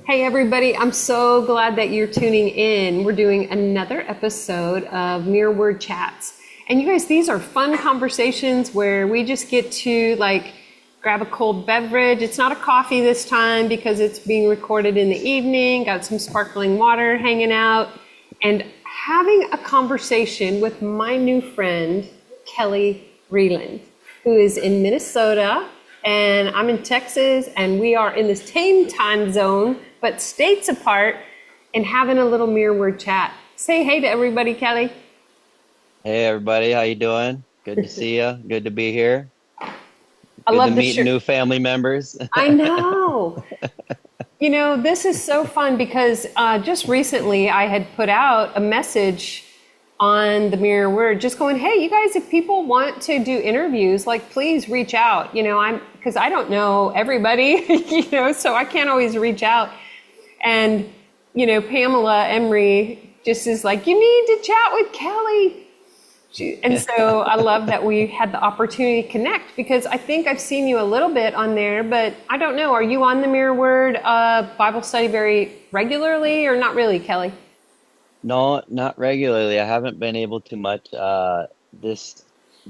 Hey, everybody, I'm so glad that you're tuning in. We're doing another episode of Mirror Word Chats. And you guys, these are fun conversations where we just get to grab a cold beverage. It's not a coffee this time because it's being recorded in the evening, got some sparkling water hanging out, and having a conversation with my new friend, Kelly Rieland, who is in Minnesota, and I'm in Texas, and we are in the same time zone, but states apart, and having a little mirror word chat. Say hey to everybody, Kelly. Hey everybody, how you doing? Good to see you. Good to be here. I Good to love the meet shirt. new family members. I know. You know, this is so fun because just recently I had put out a message on the Mirror Word, just going, hey, you guys, if people want to do interviews, please reach out. Because I don't know everybody, so I can't always reach out. And, Pamela Emery just is like, you need to chat with Kelly. And so I love that we had the opportunity to connect because I think I've seen you a little bit on there, but I don't know. Are you on the Mirror Word Bible study very regularly or not really, Kelly? No, not regularly. I haven't been able to much this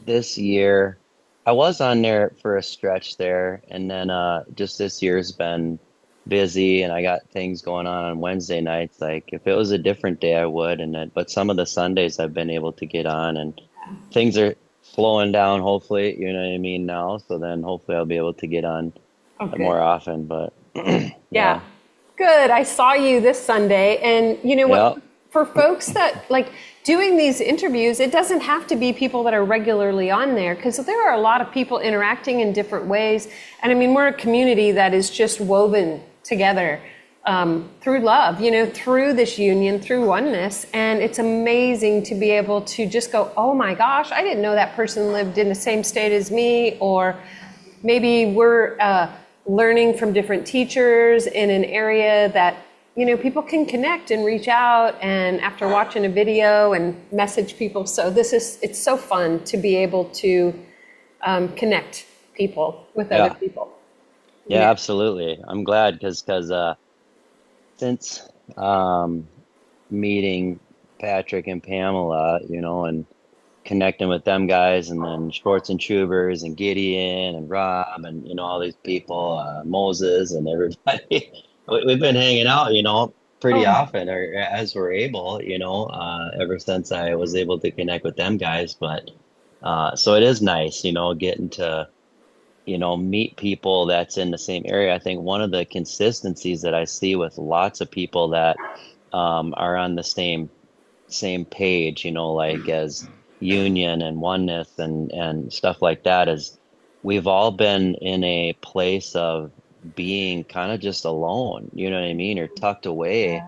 this year. I was on there for a stretch there, and then just this year's been busy, and I got things going on Wednesday nights. Like if it was a different day, I would, but some of the Sundays I've been able to get on, and things are slowing down. Hopefully, you know what I mean now. So then hopefully I'll be able to get on Oh, good. more often. But Yeah, yeah, good. I saw you this Sunday. And you know what? yeah, For folks that doing these interviews, it doesn't have to be people that are regularly on there because there are a lot of people interacting in different ways. And I mean, we're a community that is just woven together through love, through this union, through oneness. And it's amazing to be able to just go, oh my gosh, I didn't know that person lived in the same state as me, or maybe we're learning from different teachers in an area that people can connect and reach out and after watching a video and message people. So it's so fun to be able to connect people with other yeah. people. Yeah, Yeah. absolutely. I'm glad because since meeting Patrick and Pamela, and connecting with them guys, and then Schwartz and Schubers and Gideon and Rob and all these people, Moses and everybody, we've been hanging out, pretty Oh, often or as we're able, ever since I was able to connect with them guys. But so it is nice, getting to meet people that's in the same area. I think one of the consistencies that I see with lots of people that are on the same page, like as union and oneness and stuff like that, is we've all been in a place of being kind of just alone, you know what I mean, or tucked away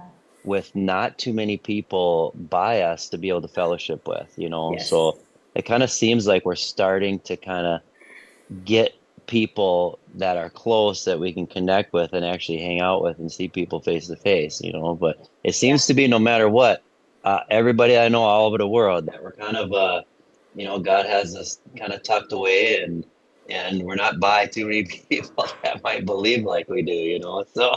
with not too many people by us to be able to fellowship with, yes. so it kind of seems like we're starting to kind of get people that are close that we can connect with and actually hang out with and see people face to face, but it Yeah. seems to be no matter what, everybody I know all over the world that we're kind of, God has us kind of tucked away and we're not by too many people that might believe like we do, so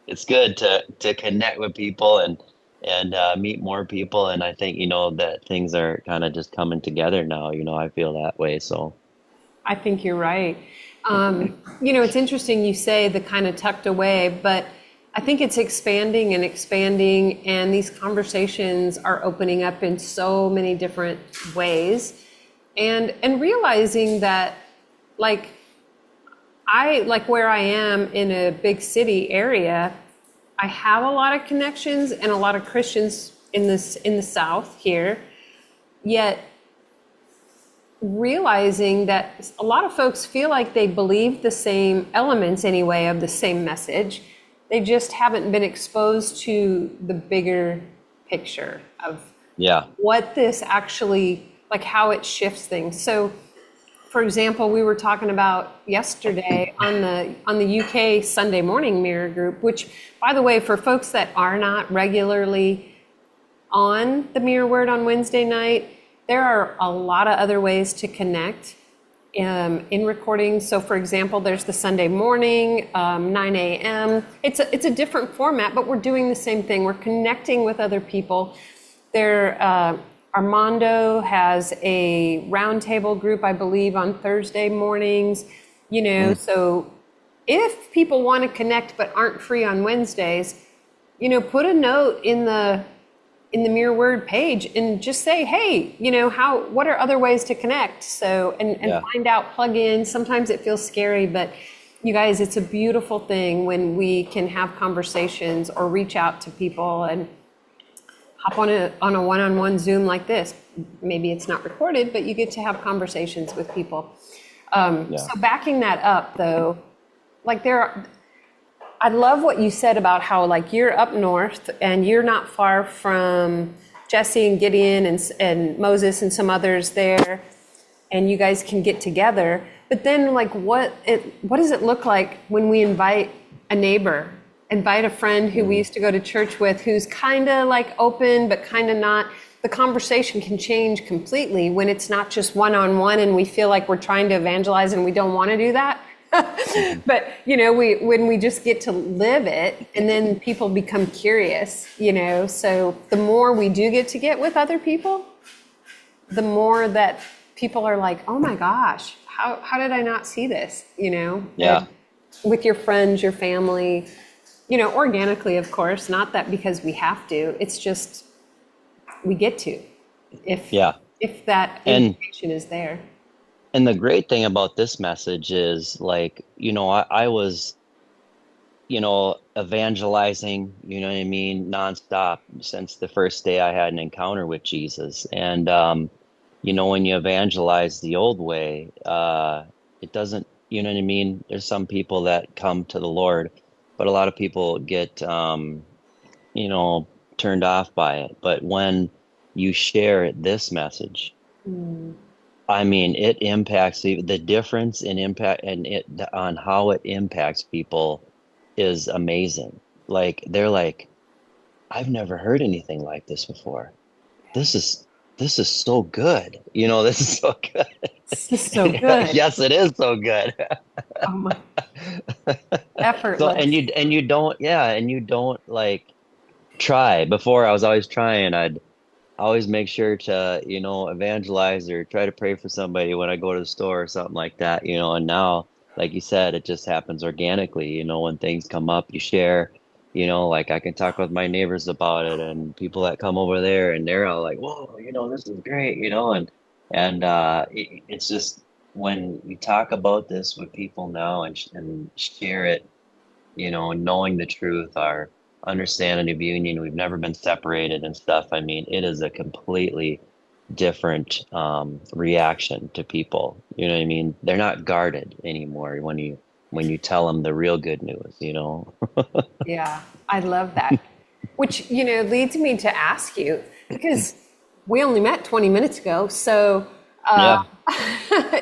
it's good to connect with people and meet more people. And I think, that things are kind of just coming together now, I feel that way. So I think you're right. It's interesting you say the kind of tucked away, but I think it's expanding and expanding, and these conversations are opening up in so many different ways. And realizing that, like, where I am in a big city area, I have a lot of connections and a lot of Christians in the South here. Yet realizing that a lot of folks feel like they believe the same elements anyway of the same message. They just haven't been exposed to the bigger picture of yeah, what this actually, how it shifts things. So, for example, we were talking about yesterday on the UK Sunday morning mirror group, which, by the way, for folks that are not regularly on the Mirror Word on Wednesday night, there are a lot of other ways to connect. in recordings. So for example, there's the Sunday morning, 9 a.m. It's a different format, but we're doing the same thing. We're connecting with other people. Armando has a roundtable group, I believe, on Thursday mornings. So if people want to connect but aren't free on Wednesdays, put a note in the Mirror Word page and just say, hey, what are other ways to connect? So, and find out, plug in. Sometimes it feels scary, but you guys, it's a beautiful thing when we can have conversations or reach out to people and hop on a one-on-one Zoom like this. Maybe it's not recorded, but you get to have conversations with people. So backing that up though, I love what you said about how you're up north and you're not far from Jesse and Gideon and Moses and some others there, and you guys can get together. But then what does it look like when we invite a neighbor, invite a friend who we used to go to church with, who's kind of open but kind of not? The conversation can change completely when it's not just one-on-one and we feel like we're trying to evangelize and we don't want to do that. But when we just get to live it, and then people become curious, so the more we do get with other people, the more that people are like, oh my gosh, how did I not see this? Yeah. With your friends, your family, organically, of course, not that because we have to, it's just we get to, if that information is there. And the great thing about this message is I was, evangelizing, you know what I mean, nonstop since the first day I had an encounter with Jesus. And, when you evangelize the old way, it doesn't, you know what I mean? There's some people that come to the Lord, but a lot of people get, turned off by it. But when you share this message, I mean, it impacts the difference in impact and on how it impacts people is amazing. They're like, I've never heard anything like this before. This is so good. This is so good. This is so good. Yes, it is so good. Oh my, So effortless. and you don't try. Before I was always trying. I'd always make sure to, evangelize or try to pray for somebody when I go to the store or something like that, and now, like you said, it just happens organically, when things come up, you share, I can talk with my neighbors about it and people that come over there and they're all like, whoa, this is great, it's just when you talk about this with people now and share it, knowing the truth, our understanding of union, we've never been separated and stuff. I mean, it is a completely different reaction to people. You know what I mean? They're not guarded anymore when you tell them the real good news. Yeah, I love that. Which, leads me to ask you, because we only met 20 minutes ago, so Yeah.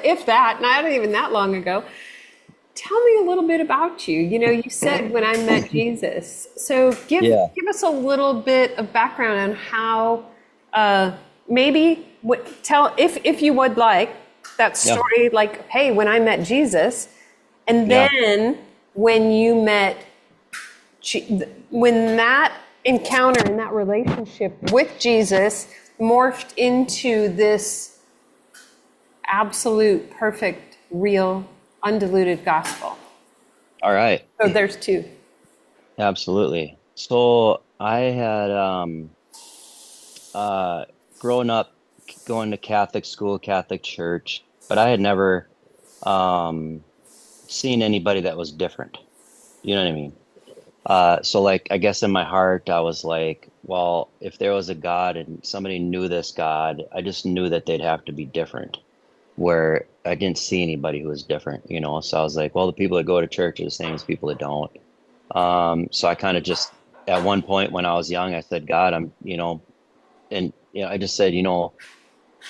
if that, not even that long ago, tell me a little bit about you. You said when I met Jesus. So give Yeah. us a little bit of background on how maybe tell if you would like that Yeah. story, hey, when I met Jesus, and Yeah. then when you met when that encounter and that relationship with Jesus morphed into this absolute, perfect, real, undiluted gospel. All right. So there's two. Absolutely. So I had grown up going to Catholic school, Catholic church, but I had never um seen anybody that was different. You know what I mean? So I guess in my heart, I was like, well, if there was a God and somebody knew this God, I just knew that they'd have to be different, where I didn't see anybody who was different. So I was like, well, the people that go to church are the same as people that don't. So I kind of just, at one point when I was young, I said, God, I just said,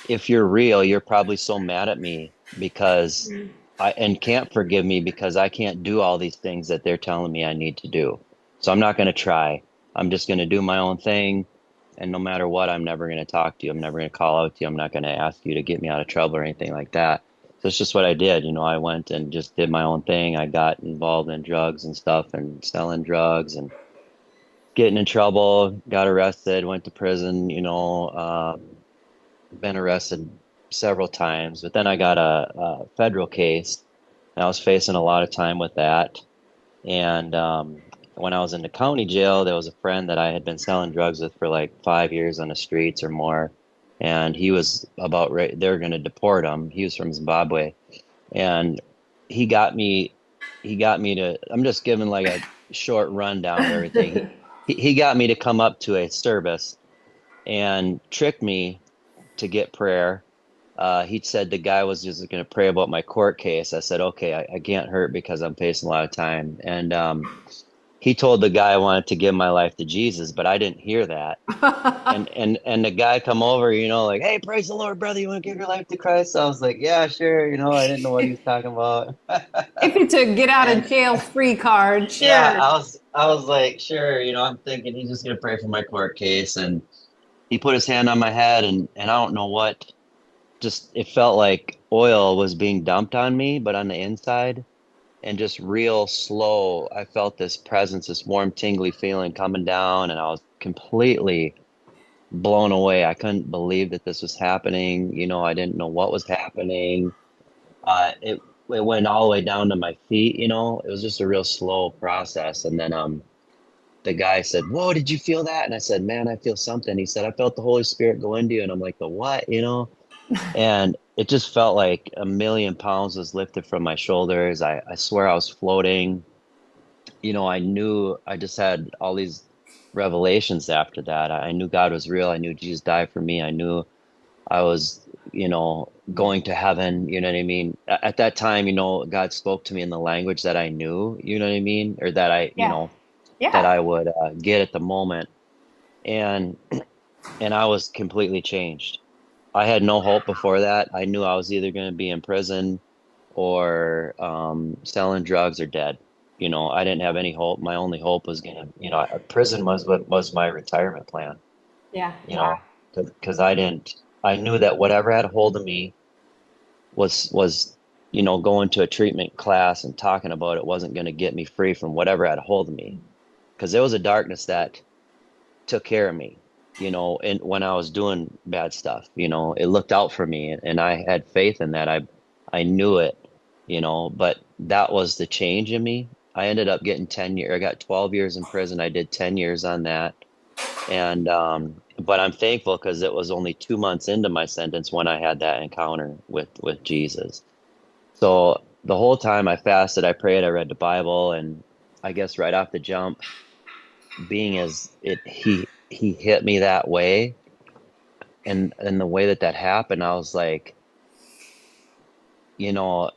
if you're real, you're probably so mad at me because and can't forgive me because I can't do all these things that they're telling me I need to do. So I'm not going to try. I'm just going to do my own thing. And no matter what, I'm never going to talk to you. I'm never going to call out to you. I'm not going to ask you to get me out of trouble or anything like that. So it's just what I did. I went and just did my own thing. I got involved in drugs and stuff and selling drugs and getting in trouble, got arrested, went to prison, been arrested several times. But then I got a federal case and I was facing a lot of time with that. And when I was in the county jail, there was a friend that I had been selling drugs with for like 5 years on the streets or more. And he was about ready, they were going to deport him. He was from Zimbabwe. And he got me, I'm just giving like a short rundown of everything. He got me to come up to a service and tricked me to get prayer. He said the guy was just going to pray about my court case. I said, okay, I can't hurt because I'm facing a lot of time. And he told the guy I wanted to give my life to Jesus, but I didn't hear that. And the guy come over, like, hey, praise the Lord, brother. You want to give your life to Christ? So I was like, yeah, sure. I didn't know what he was talking about. If it's a get out And of jail free card, yeah, sure. I was like, sure. I'm thinking he's just going to pray for my court case. And he put his hand on my head and I don't know what, just it felt like oil was being dumped on me, but on the inside, and just real slow. I felt this presence, this warm, tingly feeling coming down, and I was completely blown away. I couldn't believe that this was happening. I didn't know what was happening. It went all the way down to my feet. It was just a real slow process. And then the guy said, "Whoa, did you feel that?" And I said, "Man, I feel something." He said, "I felt the Holy Spirit go into you." And I'm like, "The what?" And it just felt like 1,000,000 pounds was lifted from my shoulders. I swear I was floating. I knew I just had all these revelations after that. I knew God was real. I knew Jesus died for me. I knew I was, going to heaven. You know what I mean? At that time, God spoke to me in the language that I knew, you know what I mean? Or that Yeah. that Yeah. I would get at the moment. And, and I was completely changed. I had no hope before that. I knew I was either going to be in prison or selling drugs or dead. I didn't have any hope. My only hope was gonna, prison was what was my retirement plan. Yeah. You Wow. know, because I didn't. I knew that whatever had a hold of me was going to a treatment class and talking about it wasn't going to get me free from whatever had a hold of me. Because there was a darkness that took care of me. And when I was doing bad stuff, it looked out for me, and I had faith in that. I knew it, but that was the change in me. I ended up getting 10 years. I got 12 years in prison. I did 10 years on that. And but I'm thankful because it was only 2 months into my sentence when I had that encounter with Jesus. So the whole time I fasted, I prayed, I read the Bible, and I guess right off the jump, being as it he hit me that way, and the way that happened, I was like, you know,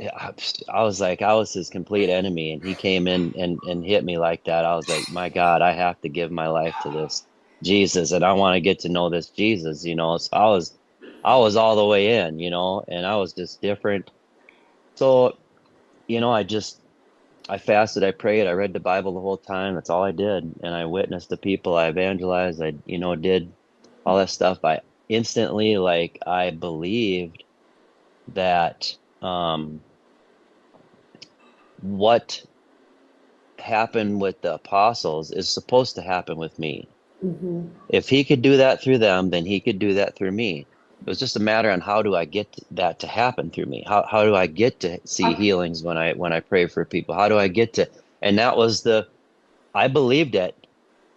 I was like, I was his complete enemy, and he came in and hit me like that. I was like, my God, I have to give my life to this Jesus, and I want to get to know this Jesus. So I was all the way in, and I was just different. So, I fasted, I prayed, I read the Bible the whole time. That's all I did. And I witnessed the people, I evangelized, I, did all that stuff. I instantly, like, I believed that what happened with the apostles is supposed to happen with me. If he could do that through them, then he could do that through me. It was just a matter on how do I get that to happen through me? How do I get to see healings when I pray for people? How do I get to, and that was I believed it.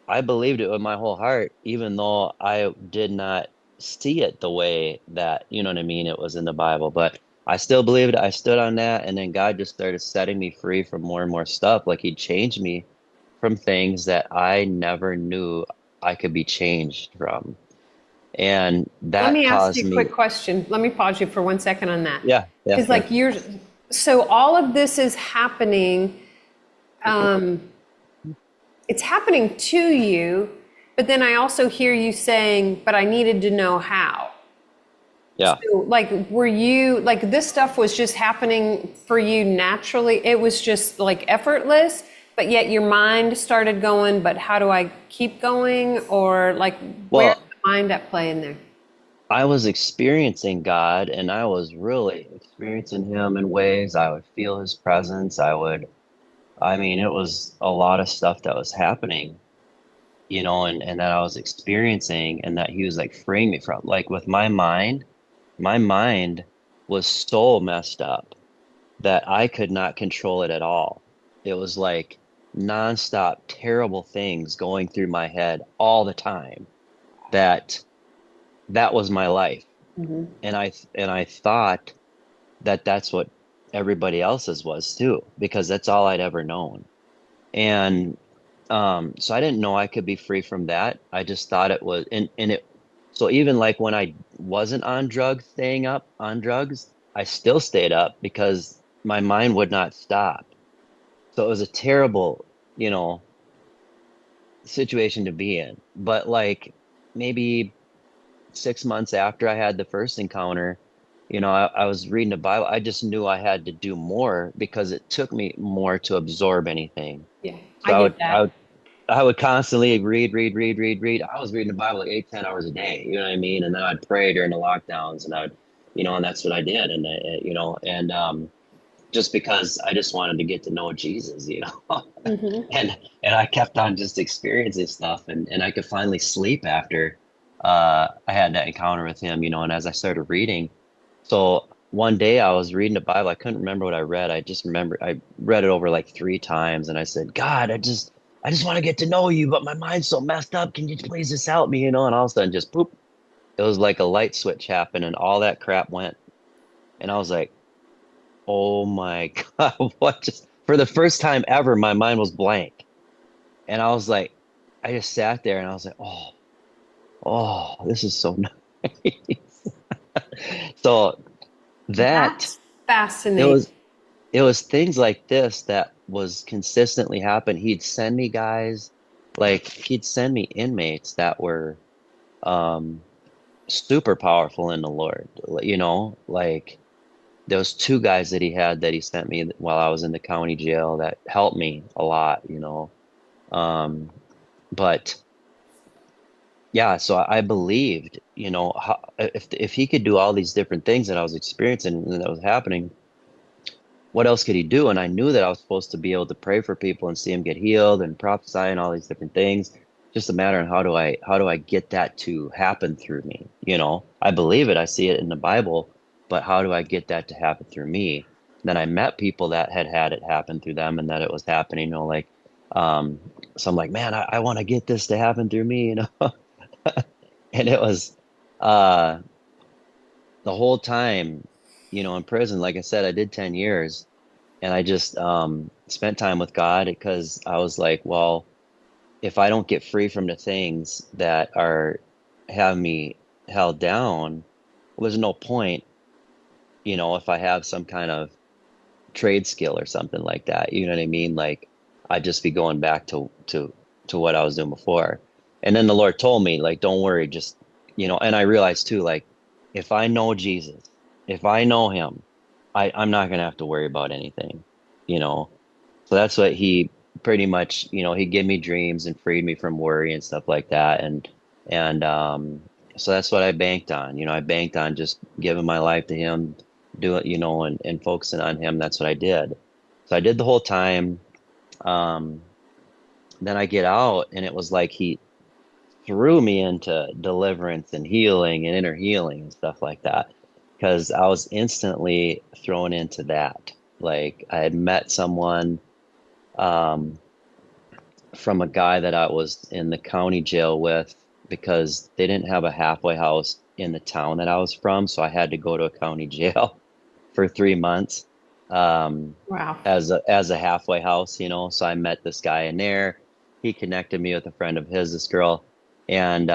I believed it with my whole heart, even though I did not see it the way that, you know what I mean, it was in the Bible. But I still believed it. I stood on that. And then God just started setting me free from more and more stuff. Like he changed me from things that I never knew I could be changed from. And Let that me ask you caused a me, quick question. Let me pause you for 1 second on that. yeah, yeah, Because, yeah. like, so all of this is happening, um, it's happening to you, but then I also hear you saying, but I needed to know how. Yeah. So, like, were you, like, this stuff was just happening for you naturally? It was just, like, effortless, but yet your mind started going, but how do I keep going? Or, like, where's Well, the mind at play in there? I was experiencing God and I was really experiencing him in ways I would feel his presence. I mean, it was a lot of stuff that was happening, and that I was experiencing and that he was like freeing me from. Like with my mind was so messed up that I could not control it at all. It was like nonstop terrible things going through my head all the time that that was my life. Hmm. And I thought that that's what everybody else's was too, because that's all I'd ever known. And so I didn't know I could be free from that. I just thought it was, and it, so even like when I wasn't on drugs, staying up on drugs, I still stayed up because my mind would not stop. So it was a terrible, you know, situation to be in. But like maybe 6 months after I had the first encounter, I was reading the Bible. I just knew I had to do more because it took me more to absorb anything. Yeah, So I get that. I would constantly read, read, read, read, read. I was reading the Bible like 8, 10 hours a day. You know what I mean? And then I'd pray during the lockdowns, and and that's what I did. And just because I just wanted to get to know Jesus. Hmm. And I kept on just experiencing stuff, and I could finally sleep after I had that encounter with him. And as I started reading, so one day I was reading the Bible. I couldn't remember what I read. I just remember I read it over like 3 times, and I said, God, I just want to get to know you, but my mind's so messed up. Can you please just help me? And all of a sudden, just poop. It was like a light switch happened, and all that crap went. And I was like, oh my God, what just for the first time ever, my mind was blank. And I was like, I just sat there and I was like, oh, this is so nice. So that That's it fascinating. was it was things like this that was consistently happen. He'd send me guys, like he'd send me inmates that were um super powerful in the Lord. Like there was 2 guys that he had that he sent me while I was in the county jail that helped me a lot. Um, but yeah, so I believed, if he could do all these different things that I was experiencing and that was happening, what else could he do? And I knew that I was supposed to be able to pray for people and see them get healed and prophesy and all these different things. Just a matter of how do I get that to happen through me? I believe it, I see it in the Bible, but how do I get that to happen through me? Then I met people that had it happen through them and that it was happening, like um so I'm like, man, I want to get this to happen through me. And it was uh the whole time, in prison, like I said, I did 10 years and I just spent time with God because I was like, well, if I don't get free from the things that are have me held down, there's no point, if I have some kind of trade skill or something like that. You know what I mean? Like I'd just be going back to what I was doing before. And then the Lord told me, like, don't worry, just and I realized too, like, if I know Jesus, if I know him, I'm not gonna have to worry about anything, you know. So that's what he pretty much, he gave me dreams and freed me from worry and stuff like that. And so that's what I banked on. I banked on just giving my life to him, do it, and focusing on him. That's what I did. So I did the whole time. Um, then I get out and it was like he threw me into deliverance and healing and inner healing and stuff like that. Because I was instantly thrown into that. Like I had met someone um, from a guy that I was in the county jail with because they didn't have a halfway house in the town that I was from. So I had to go to a county jail for 3 months um, Wow. as a halfway house. So I met this guy in there. He connected me with a friend of his, this girl, and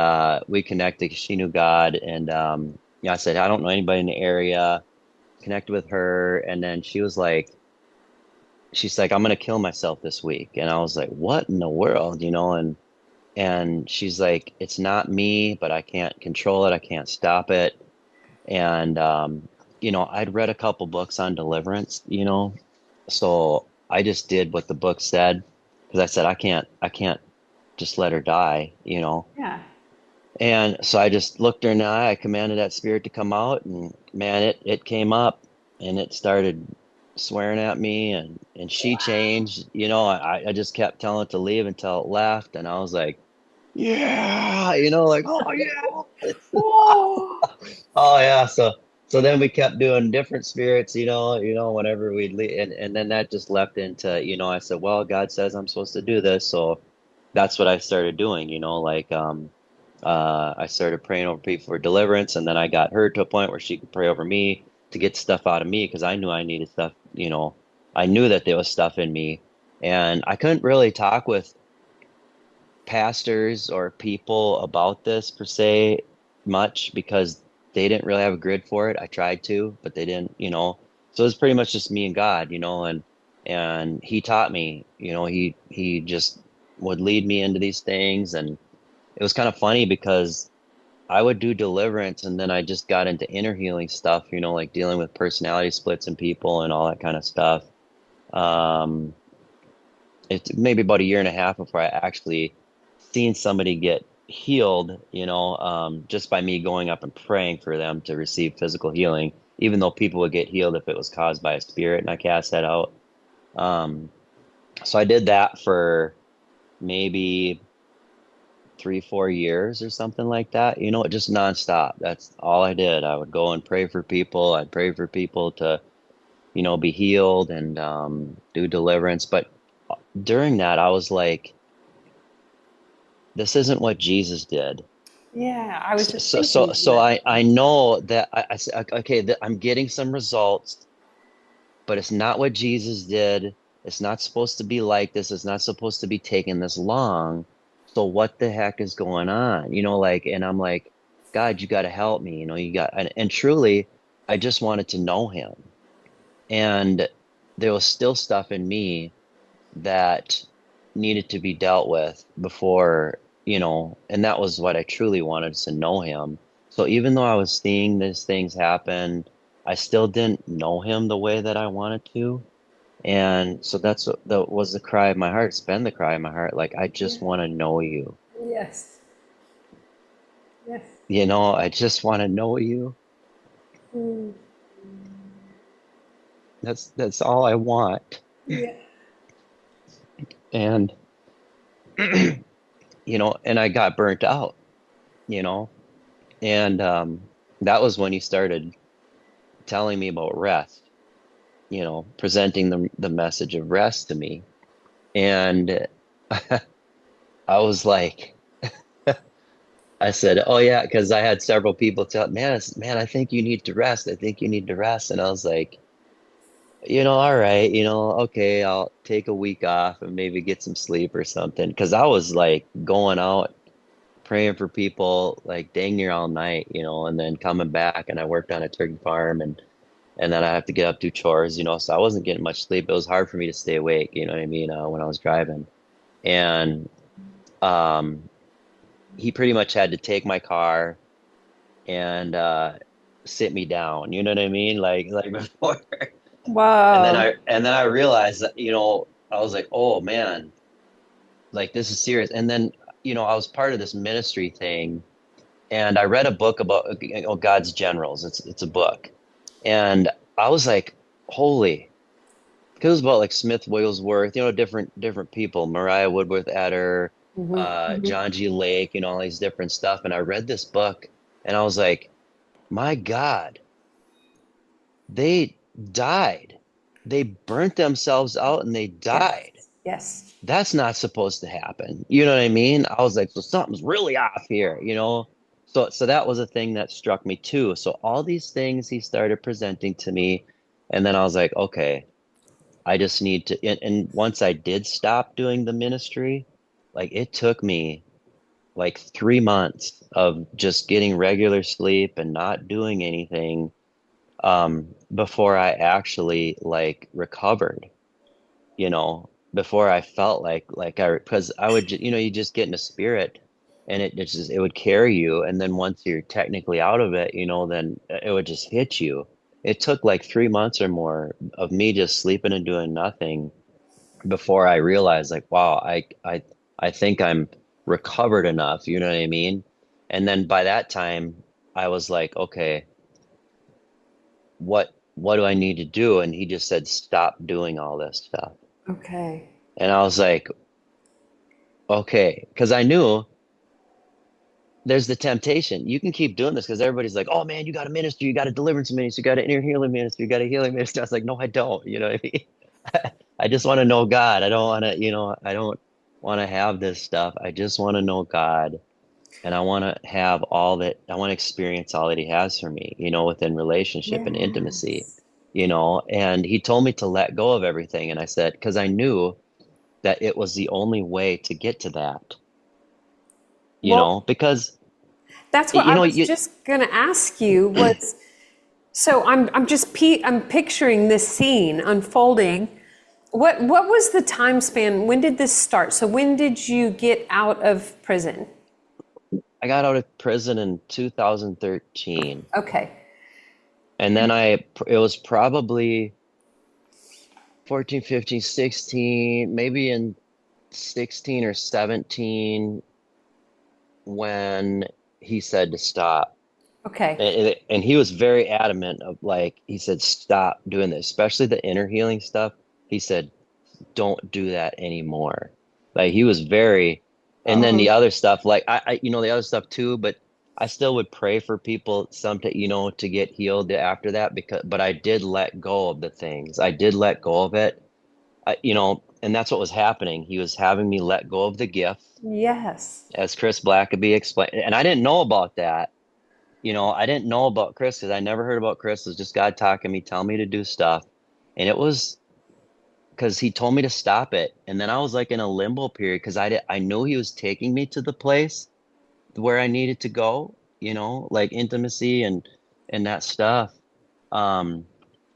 we connected 'cause she knew God. And I said, I don't know anybody in the area. Connected with her, and then she's like, I'm gonna kill myself this week. And I was like, what in the world, and she's like, it's not me, but I can't control it. I can't stop it. And I'd read a couple books on deliverance. So I just did what the book said because I said I can't just let her die. Yeah. And so I just looked her in the eye. I commanded that spirit to come out, and man, it came up, and it started swearing at me, and she changed. I just kept telling it to leave until it left, and I was like, yeah, like, oh yeah. Whoa. Oh yeah. So then we kept doing different spirits, whenever we'd leave, and then that just left into, I said, well, God says I'm supposed to do this, so that's what I started doing, like I started praying over people for deliverance, and then I got her to a point where she could pray over me to get stuff out of me because I knew I needed stuff, I knew that there was stuff in me, and I couldn't really talk with pastors or people about this per se much because they didn't really have a grid for it. I tried to, but they didn't, So it was pretty much just me and God, and he taught me, he just would lead me into these things, and it was kind of funny because I would do deliverance and then I just got into inner healing stuff, like dealing with personality splits in people and all that kind of stuff. Um, it's maybe about a year and a half before I actually seen somebody get healed, just by me going up and praying for them to receive physical healing, even though people would get healed if it was caused by a spirit, and I cast that out. Um, so I did that for maybe 3, 4 years or something like that, just nonstop. That's all I did. I would go and pray for people. I'd pray for people to, be healed and do deliverance. But during that, I was like, this isn't what Jesus did. Yeah, I was just So thinking so that. I know that I said, okay, that I'm getting some results, but it's not what Jesus did. It's not supposed to be like this. It's not supposed to be taking this long. So what the heck is going on? And I'm like, God, you got to help me. And truly, I just wanted to know him. And there was still stuff in me that needed to be dealt with before, and that was what I truly wanted, to know him. So even though I was seeing these things happen, I still didn't know him the way that I wanted to. And so that's what that was the cry of my heart. It's been the cry of my heart. Like, I just want to know you. Yes. Yes. I just want to know you. Mm. That's all I want. Yeah. And and I got burnt out, you know, and that was when he started telling me about rest, presenting the message of rest to me. And I was like, I said, "Oh yeah," because I had several people tell, man, I think you need to rest. I think you need to rest. And I was like, all right, okay, I'll take a week off and maybe get some sleep or something. Because I was like going out praying for people like dang near all night, and then coming back, and I worked on a turkey farm, and then I have to get up do chores, so I wasn't getting much sleep. It was hard for me to stay awake, you know what I mean, when I was driving. And um, he pretty much had to take my car and sit me down, you know what I mean? Like before. Wow. And then I realized that, I was like, oh man, like this is serious. And then, I was part of this ministry thing, and I read a book about God's generals. It's a book. And I was like, holy, because it was about like Smith Wigglesworth, different people, Mariah Woodworth Etter, Hmm. Hmm. John G. Lake, all these different stuff. And I read this book and I was like, my God, they died. They burnt themselves out and they Yes. died. Yes. That's not supposed to happen. You know what I mean? I was like, so something's really off here. So that was a thing that struck me too. So all these things he started presenting to me, and then I was like, okay, I just need to. And once I did stop doing the ministry, like it took me like 3 months of just getting regular sleep and not doing anything, before I actually like recovered, before I felt like because I would, you just get in a spirit, and it would carry you. And then once you're technically out of it, then it would just hit you. It took like 3 months or more of me just sleeping and doing nothing before I realized like, wow, I think I'm recovered enough. You know what I mean? And then by that time, I was like, okay, what do I need to do? And he just said, stop doing all this stuff. Okay. And I was like, okay, because I knew there's the temptation. You can keep doing this because everybody's like, oh man, you got a ministry, you got a deliverance ministry, you got an inner healing ministry, you got a healing ministry. I was like, no, I don't. You know what I mean? I just want to know God. I don't want to, I don't want to have this stuff. I just want to know God. And I want to have all that, I want to experience all that he has for me, within relationship and intimacy, Yes. and he told me to let go of everything. And I said, because I knew that it was the only way to get to that, Well, because, that's what I was you, just going to ask you was, so I'm picturing this scene unfolding. What was the time span? When did this start? So when did you get out of prison? I got out of prison in 2013. Okay. And then it was probably 14, 15, 16, maybe in 16 or 17 when he said to stop. Okay. And he was very adamant of like, he said, stop doing this, especially the inner healing stuff. He said, don't do that anymore. Like he was very, and then the Oh, other stuff, like the other stuff too, but I still would pray for people some to, to get healed after that but I did let go of the things. I did let go of it. And that's what was happening. He was having me let go of the gift, yes. as Chris Blackaby explained. And I didn't know about that. I didn't know about Chris because I never heard about Chris. It was just God talking to me, telling me to do stuff. And it was because he told me to stop it. And then I was like in a limbo period because I knew he was taking me to the place where I needed to go, like intimacy and that stuff. Um,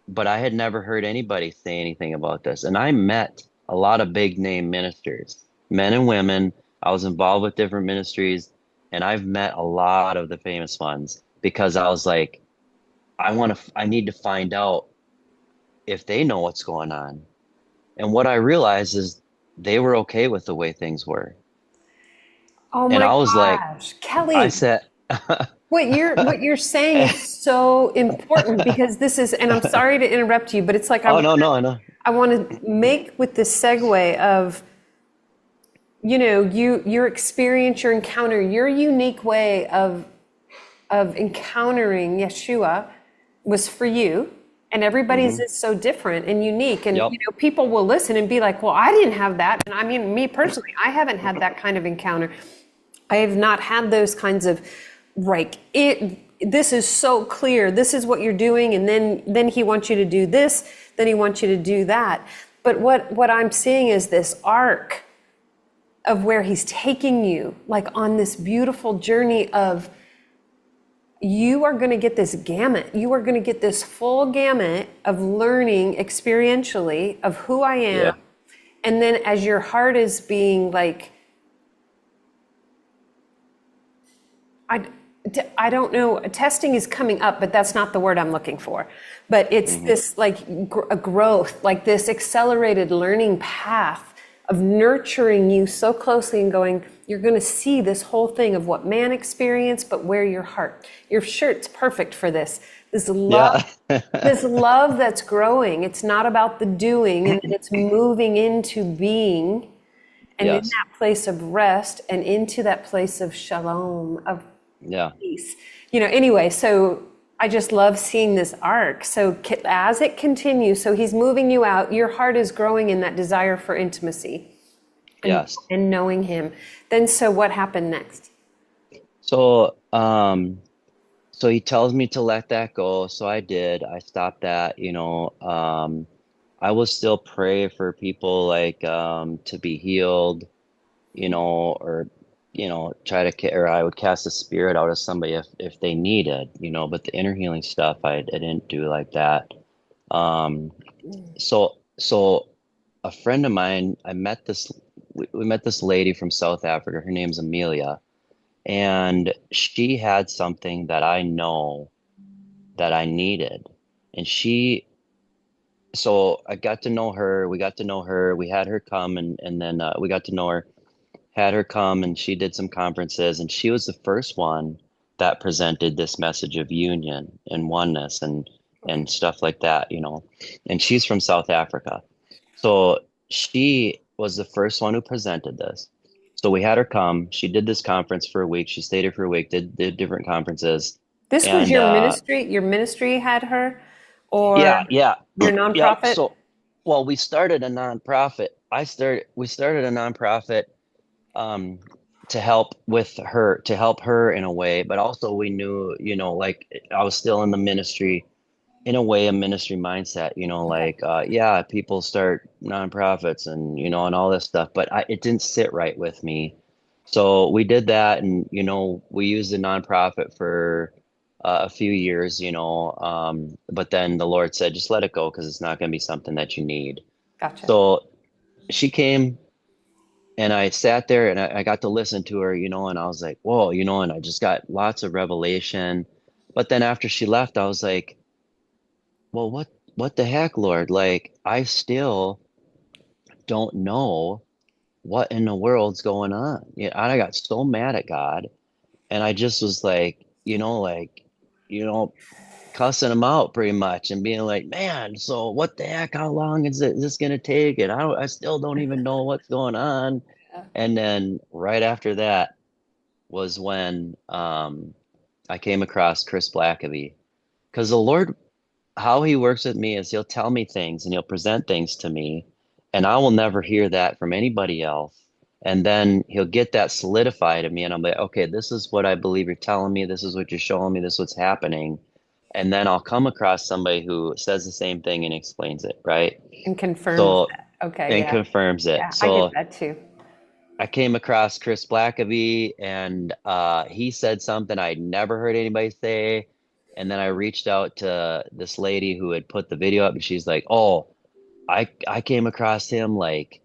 but I had never heard anybody say anything about this. And I met a lot of big name ministers, men and women. I was involved with different ministries, and I've met a lot of the famous ones because I was like, I need to find out if they know what's going on. And what I realized is they were okay with the way things were. Oh And my I was like, gosh, I Kelly, said, what you're saying is so important because this is, and I'm sorry to interrupt you, but it's like oh, no, no, no. I want to make with this segue of, your experience, your encounter, your unique way of encountering Yeshua was for you, and everybody's Hmm. is so different and unique. And Yep. people will listen and be like, "Well, I didn't have that." And I mean, me personally, I haven't had that kind of encounter. I have not had those kinds of like it. This is so clear. This is what you're doing, and then he wants you to do this. Then he wants you to do that. But what I'm seeing is this arc of where he's taking you, like on this beautiful journey of you are going to get this gamut. You are going to get this full gamut of learning experientially of who I am. Yeah. And then as your heart is being like, I, I don't know, testing is coming up, but that's not the word I'm looking for. But it's Hmm. this like a growth, like this accelerated learning path of nurturing you so closely and going, you're going to see this whole thing of what man experienced, but where your shirt's perfect for this. This love, Yeah. this love that's growing. It's not about the doing, and it's moving into being and in Yes. that place of rest and into that place of shalom, of Yeah. peace. Anyway, so I just love seeing this arc. So as it continues, so he's moving you out, your heart is growing in that desire for intimacy and Yes. and knowing him. Then so what happened next? So, so he tells me to let that go. So I did. I stopped that, I will still pray for people like to be healed, or try to or I would cast a spirit out of somebody if they needed, but the inner healing stuff I didn't do like that. Um, so a friend of mine, we met this lady from South Africa. Her name's Amelia, and she had something that I know that I needed. And so I got to know her. We got to know her. We had her come and then we got to know her. had her come and she did some conferences, and she was the first one that presented this message of union and oneness and stuff like that, you know. And she's from South Africa. So she was the first one who presented this. So we had her come. She did this conference for a week. She stayed here for a week, did different conferences. This was And your ministry? Your ministry had her, or yeah, yeah. your Yep. nonprofit? So well, we started a nonprofit. We started a nonprofit um to help her in a way, but also we knew, you know, like I was still in the ministry, in a way, a ministry mindset, you know, Okay, like yeah, people start nonprofits and you know and all this stuff, but it didn't sit right with me. So we did that, and you know, we used the nonprofit for a few years, you know, but then the Lord said, just let it go because it's not going to be something that you need. gotcha. So she came and I sat there and I got to listen to her, you know, and I was like, whoa, you know, and I just got lots of revelation. But then after she left, I was like, well, what the heck, Lord? Like, I still don't know what in the world's going on. Yeah, I got so mad at God, and I just was like, you know, cussing him out pretty much and being like, man, so what the heck? How long is this gonna take? And I still don't even know what's going on. And then right after that was when I came across Chris Blackaby. Because the Lord, how he works with me is he'll tell me things and he'll present things to me, and I will never hear that from anybody else. And then he'll get that solidified in me, and I'm like, okay, this is what I believe you're telling me. This is what you're showing me. This is what's happening. And then I'll come across somebody who says the same thing and explains it, right? And confirms So, that. Okay, and yeah. confirms it. Yeah, I get So that too. I came across Chris Blackaby, and he said something I'd never heard anybody say. And then I reached out to this lady who had put the video up, and she's like, "Oh, I came across him like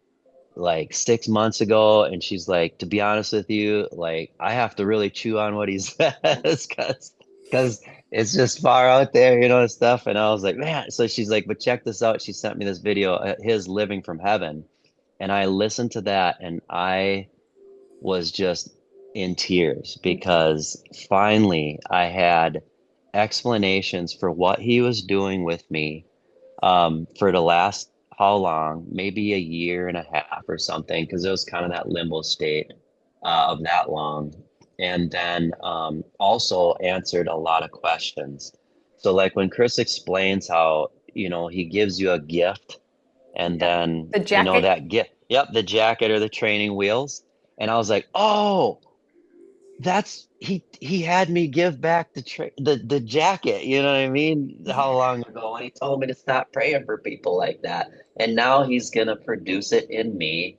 6 months ago." And she's like, "To be honest with you, like I have to really chew on what he says because it's just far out there, you know, and stuff." And I was like, "Man," so she's like, "But check this out." She sent me this video, his Living from Heaven, and I listened to that, and I was just in tears because finally I had explanations for what he was doing with me for the last how long, maybe a year and a half or something, because it was kind of that limbo state of that long. And then also answered a lot of questions. So like when Chris explains how, you know, he gives you a gift and Yeah. then, The you know, jacket. that gift, yep, the jacket or the training wheels. And I was like, oh, that's he had me give back the jacket, you know what I mean? How long ago? And he told me to stop praying for people like that. And now he's gonna produce it in me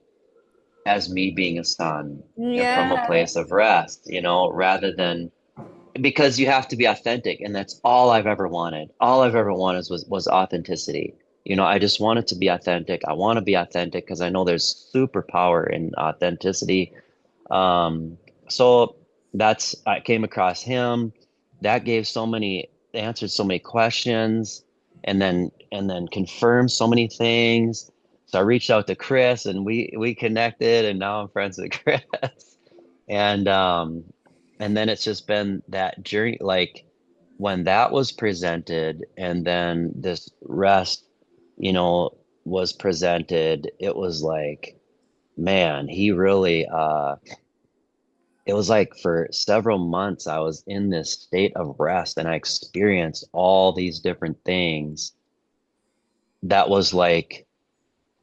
as me being a son and from a Yeah. place of rest, you know, rather than because you have to be authentic, and that's all I've ever wanted. All I've ever wanted was authenticity. You know, I just wanted to be authentic. I want to be authentic because I know there's superpower in authenticity. um, so that's I came across him. That gave so many answered so many questions, and then confirmed so many things. So I reached out to Chris, and we connected, and now I'm friends with Chris. And and then it's just been that journey, like when that was presented, and then this rest, you know, was presented. It was like, man, he really it was like for several months I was in this state of rest, and I experienced all these different things that was like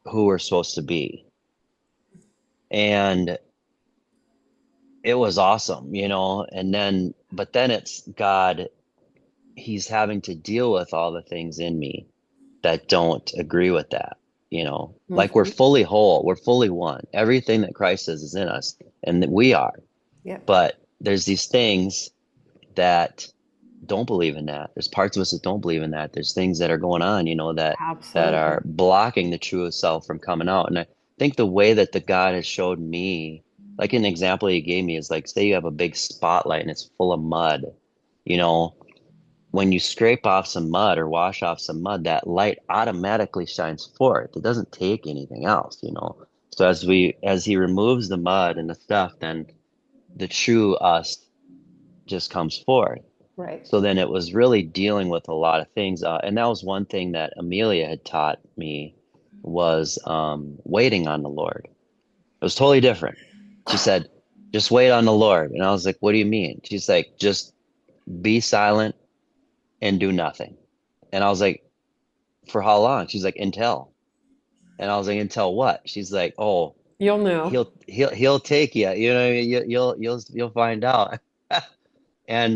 who we're supposed to be. And it was awesome, you know, and then but then it's God, he's having to deal with all the things in me that don't agree with that, you know. Like we're Mhm. fully whole, we're fully one. Everything that Christ is in us, and that we are. Yep. But there's these things that don't believe in that. There's parts of us that don't believe in that. There's things that are going on, you know, that Absolutely. are blocking the true self from coming out. And I think the way that the God has showed me, like an example he gave me is like, say you have a big spotlight and it's full of mud, you know, when you scrape off some mud or wash off some mud, that light automatically shines forth. It doesn't take anything else, you know. So as he removes the mud and the stuff, then the true us just comes forth. Right. So then it was really dealing with a lot of things. And that was one thing that Amelia had taught me was waiting on the Lord. It was totally different. She said, just wait on the Lord. And I was like, what do you mean? She's like, just be silent and do nothing. And I was like, for how long? She's like, until. And I was like, until what? She's like, oh, You'll know. he'll take you. You know what I mean? You'll find out. And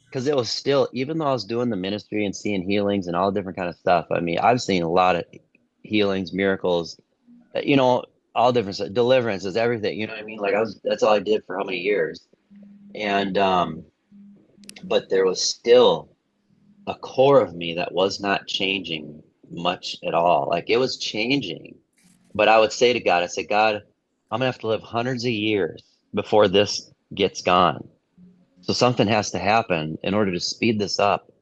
because it was still, even though I was doing the ministry and seeing healings and all different kind of stuff, I mean, I've seen a lot of healings, miracles, you know, all different stuff, deliverances, everything. You know what I mean? Like that's all I did for how many years. And but there was still a core of me that was not changing much at all. Like it was changing, but I would say to God, I said, God, I'm gonna have to live hundreds of years before this gets gone. So something has to happen in order to speed this up.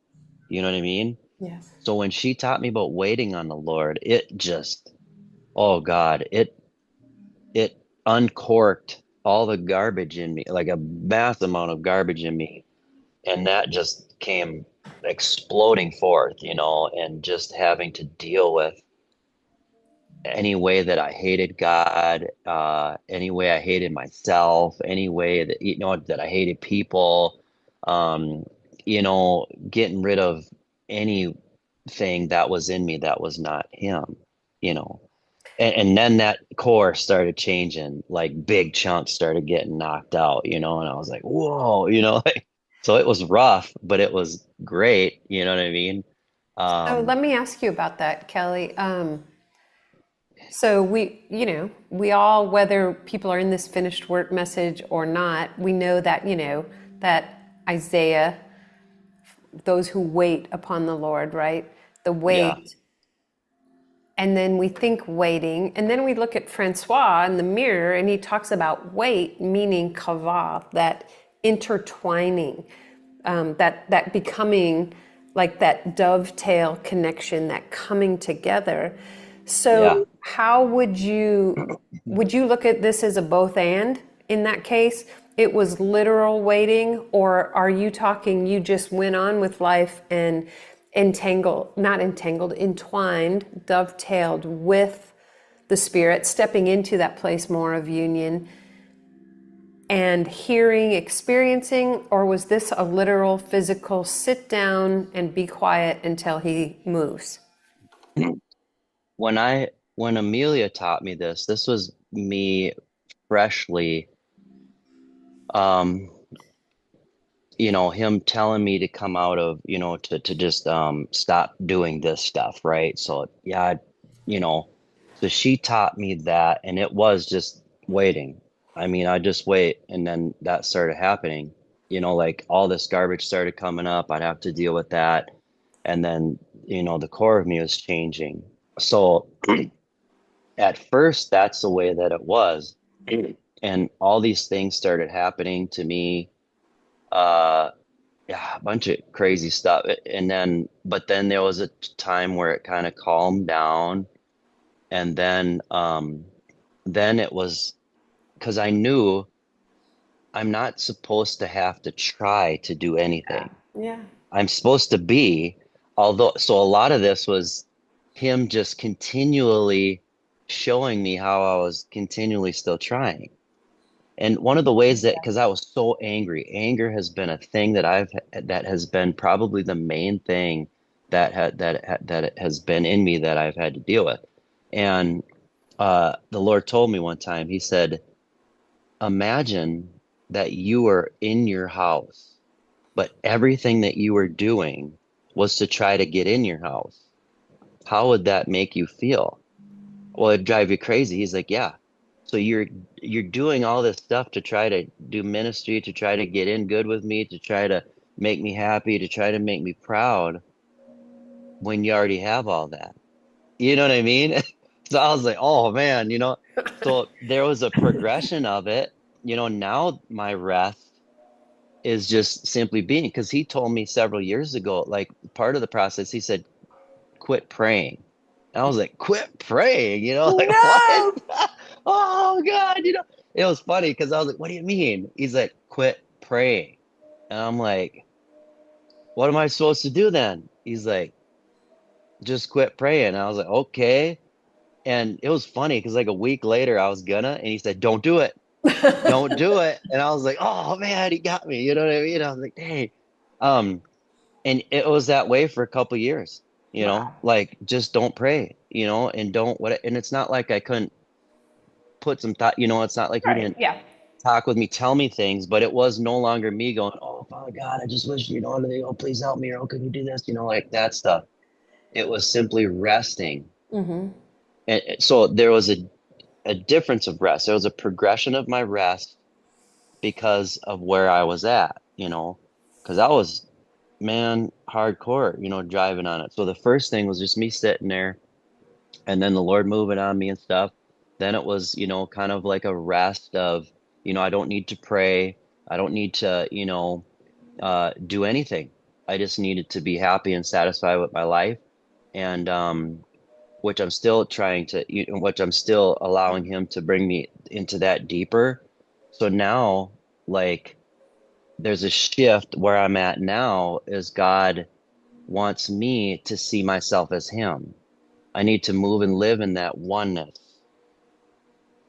You know what I mean? Yes. So when she taught me about waiting on the Lord, it just, oh God, it uncorked all the garbage in me, like a mass amount of garbage in me. And that just came exploding forth, you know, and just having to deal with any way that I hated God, any way I hated myself, any way that, you know, that I hated people, um, you know, getting rid of anything that was in me that was not him, you know. And then that core started changing, like big chunks started getting knocked out, you know, and I was like, whoa, you know, like, so it was rough, but it was great, you know what I mean? So Um, let me ask you about that, Kelly. So we all, whether people are in this finished work message or not, we know that, that Isaiah, those who wait upon the Lord, right? The yeah, wait. And then we think waiting. And then we look at Francois in the mirror and he talks about wait, meaning kavah, that intertwining, that becoming like that dovetail connection, that coming together. yeah. So how would you look at this as a both and in that case? It was literal waiting, or are you talking you just went on with life and not entangled, entwined, dovetailed with the Spirit, stepping into that place more of union and hearing, experiencing, or was this a literal physical sit down and be quiet until He moves? When Amelia taught me this, this was me freshly, um, you know, him telling me to come out of, you know, to just stop doing this stuff, right? So yeah, you know, so she taught me that, and it was just waiting. I mean, I just wait, and then that started happening. You know, like all this garbage started coming up. I'd have to deal with that, and then, you know, the core of me was changing. So at first, that's the way that it was, and all these things started happening to me. Uh, yeah, a bunch of crazy stuff. And then, but then there was a time where it kind of calmed down. And then it was because I knew I'm not supposed to have to try to do anything. Yeah. I'm supposed to be, although, so a lot of this was him just continually showing me how I was continually still trying. And one of the ways that, because I was so angry, anger has been a thing that has been probably the main thing that it has been in me that I've had to deal with. And the Lord told me one time, He said, imagine that you were in your house, but everything that you were doing was to try to get in your house. How would that make you feel? Well, it'd drive you crazy. He's like, yeah. So you're doing all this stuff to try to do ministry, to try to get in good with me, to try to make me happy, to try to make me proud when you already have all that. You know what I mean? So I was like, oh man, you know. So there was a progression of it. You know, now my rest is just simply being, because he told me several years ago, like part of the process, he said, quit praying. And I was like, quit praying, like what? No. Oh God, it was funny because I was like, what do you mean? He's like, quit praying. And I'm like, what am I supposed to do then? He's like, just quit praying. And I was like, okay. And it was funny because like a week later I was gonna, and he said, don't do it. Don't do it. And I was like, oh man, he got me. You know what I mean? I was like, dang. Um, and it was that way for a couple years, Wow. like just don't pray, and don't what and it's not like I couldn't put some thought, it's not like he Right. didn't Yeah. talk with me, tell me things, but it was no longer me going, oh Father God, I just wish, please help me, or oh, can you do this? Like that stuff. It was simply resting. Mm-hmm. And so there was a difference of rest. There was a progression of my rest because of where I was at, because I was, man, hardcore, driving on it. So the first thing was just me sitting there and then the Lord moving on me and stuff. Then it was, kind of like a rest of, I don't need to pray. I don't need to, do anything. I just needed to be happy and satisfied with my life. And, which I'm still trying to, which I'm still allowing him to bring me into that deeper. So now, like, there's a shift where I'm at now is God wants me to see myself as him. I need to move and live in that oneness.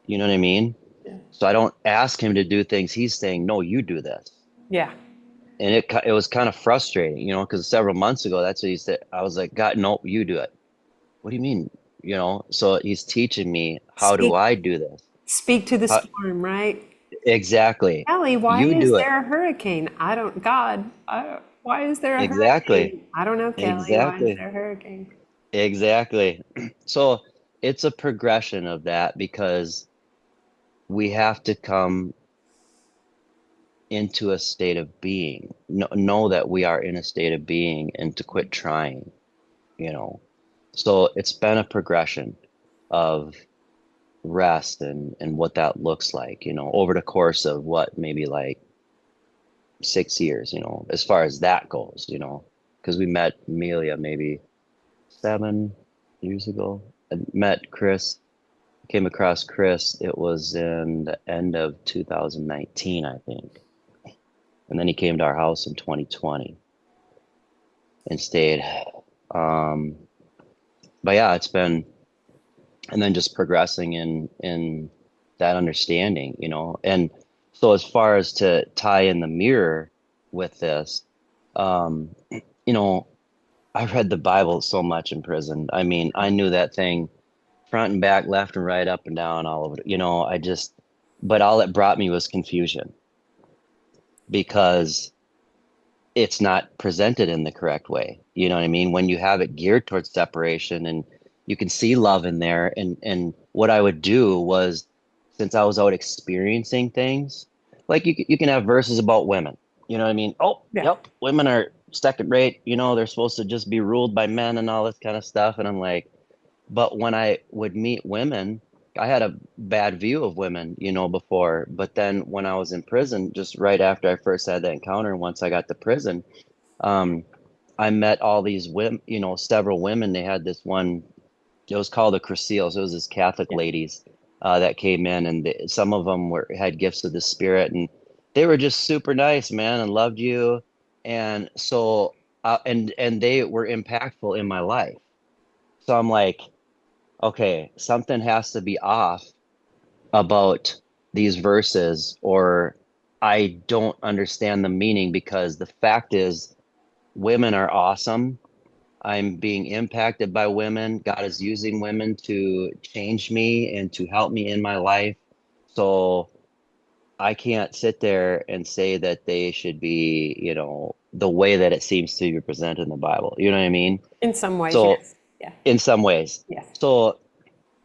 You know what I mean? Yeah. So I don't ask him to do things. He's saying, no, you do this. Yeah. And it was kind of frustrating, because several months ago, that's what he said. I was like, God, no, you do it. What do you mean? So he's teaching me, how do Speak I do this? speak to the How, storm, right? exactly. Ellie, why You is do it. there a hurricane? I don't, God, why is there a Exactly. hurricane? I don't know, Kelly. Why is Exactly. there a hurricane? Exactly. So it's a progression of that because we have to come into a state of being, know that we are in a state of being and to quit trying, you know. So it's been a progression of rest and what that looks like, over the course of what maybe like 6 years, as far as that goes, because we met Amelia maybe 7 years ago. I met Chris, came across Chris. It was in the end of 2019, I think. And then he came to our house in 2020 and stayed. Um, but yeah, it's been, and then just progressing in that understanding, And so as far as to tie in the mirror with this, um, you know, I read the Bible so much in prison. I mean, I knew that thing front and back, left and right, up and down, all over it. But all it brought me was confusion because it's not presented in the correct way. You know what I mean? When you have it geared towards separation and you can see love in there. And what I would do was, since I was out experiencing things, like you can have verses about women. You know what I mean? Oh, Yeah. yep, women are second rate. They're supposed to just be ruled by men and all this kind of stuff. And I'm like, but when I would meet women, I had a bad view of women, before. But then when I was in prison, just right after I first had that encounter, once I got to prison, um, I met all these women, several women. They had this one, it was called the Cruciles. It was this Catholic Yeah. ladies that came in, and some of them had gifts of the Spirit, and they were just super nice, man, and loved you. And so, and they were impactful in my life. So I'm like, okay, something has to be off about these verses, or I don't understand the meaning, because the fact is, women are awesome. I'm being impacted by women. God is using women to change me and to help me in my life. So I can't sit there and say that they should be, the way that it seems to be presented in the Bible. You know what I mean? In some ways, So yes. Yeah. in some ways. Yes. So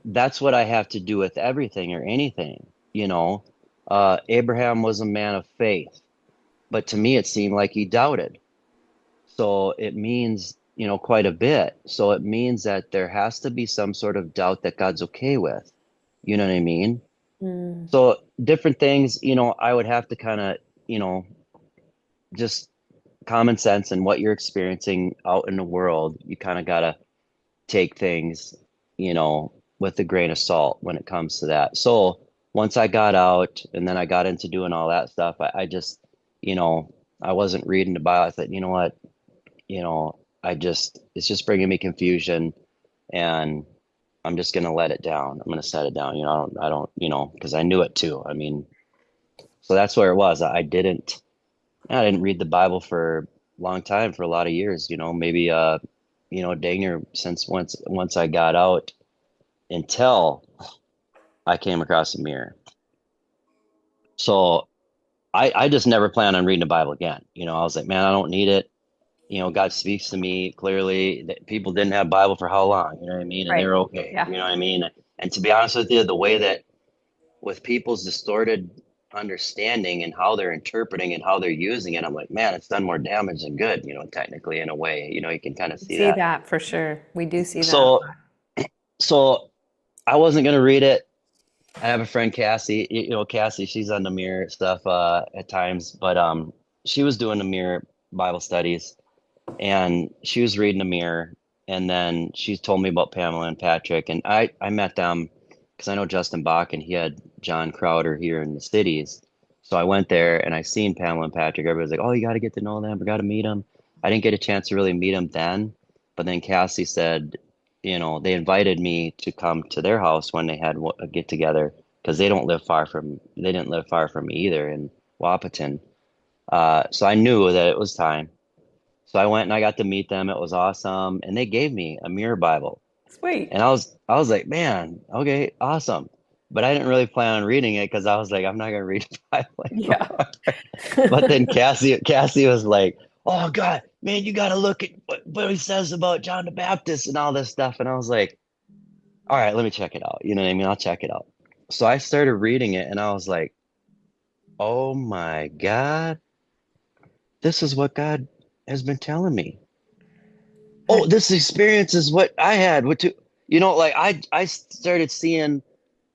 that's what I have to do with everything or anything, Abraham was a man of faith, but to me it seemed like he doubted. So it means, quite a bit. So it means that there has to be some sort of doubt that God's okay with. You know what I mean? Mm. So different things, I would have to kind of, just common sense and what you're experiencing out in the world, you kind of got to take things with a grain of salt when it comes to that. So once I got out and then I got into doing all that stuff, I just, you know, I wasn't reading the Bible. I thought, you know what, it's just bringing me confusion, and I'm just going to let it down. I'm going to set it down. I don't, because I knew it too. I mean, so that's where it was. I didn't read the Bible for a long time, for a lot of years, maybe, dang near since once I got out until I came across a mirror. So I just never plan on reading the Bible again. I was like, man, I don't need it. God speaks to me clearly. That people didn't have Bible for how long? You know what I mean? And Right. they're okay. Yeah. You know what I mean? And to be honest with you, the way that with people's distorted understanding and how they're interpreting and how they're using it, I'm like, man, it's done more damage than good, technically in a way. You can kind of see See that. that for sure. We do see that a So lot. so I wasn't gonna read it. I have a friend, Cassie. Cassie, she's on the mirror stuff at times, but she was doing the mirror Bible studies, and she was reading the mirror, and then she told me about Pamela and Patrick, and I met them because I know Justin Bach, and he had John Crowder here in the cities. So I went there and I seen Pamela and Patrick. Everybody's like, "Oh, you got to get to know them. We got to meet them." I didn't get a chance to really meet them then, but then Cassie said, they invited me to come to their house when they had a get together because they didn't live far from me either in Wapaton. So I knew that it was time. So I went and I got to meet them. It was awesome, and they gave me a mirror Bible, Sweet. and I was like, man, okay, awesome. But I didn't really plan on reading it because I was like, I'm not gonna read the Bible Yeah. anymore. But then Cassie was like, oh God, man, you got to look at what he says about John the Baptist and all this stuff. And I was like, all right, let me check it out. You know what I mean? I'll check it out. So I started reading it and I was like, oh my God, this is what God has been telling me. Oh, this experience is what I had. Like I started seeing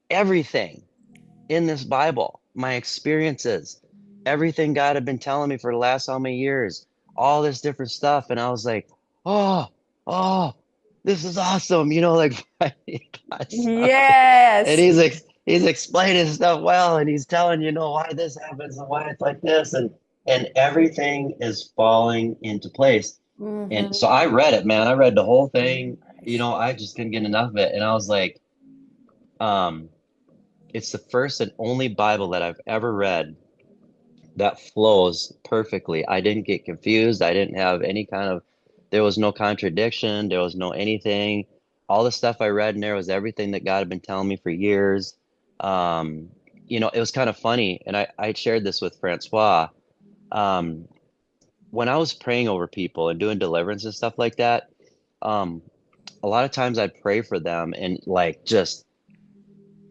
everything in this Bible, my experiences, everything God had been telling me for the last how many years, all this different stuff. And I was like, oh, oh, this is awesome. Like God's son. And Yes. he's explaining stuff well, and he's telling why this happens and why it's like this, and everything is falling into place. And Hmm. so I read it, man. I read the whole thing. I just couldn't get enough of it. And I was like, um, it's the first and only Bible that I've ever read that flows perfectly. I didn't get confused. I didn't have any there was no contradiction. There was no anything. All the stuff I read in there was everything that God had been telling me for years. Um, it was kind of funny. And I shared this with Francois. Um, when I was praying over people and doing deliverance and stuff like that, um, a lot of times I'd pray for them and like just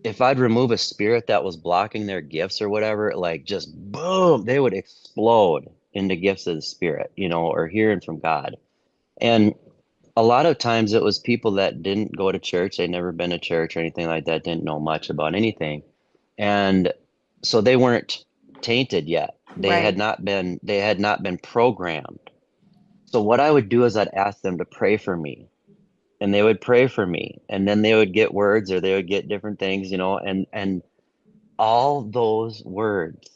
if I'd remove a spirit that was blocking their gifts or whatever, like just boom, they would explode into gifts of the spirit, or hearing from God. And a lot of times it was people that didn't go to church, they'd never been to church or anything like that, didn't know much about anything. And so they weren't tainted yet. Right. They had not been programmed. So what I would do is I'd ask them to pray for me, and they would pray for me, and then they would get words or they would get different things, and all those words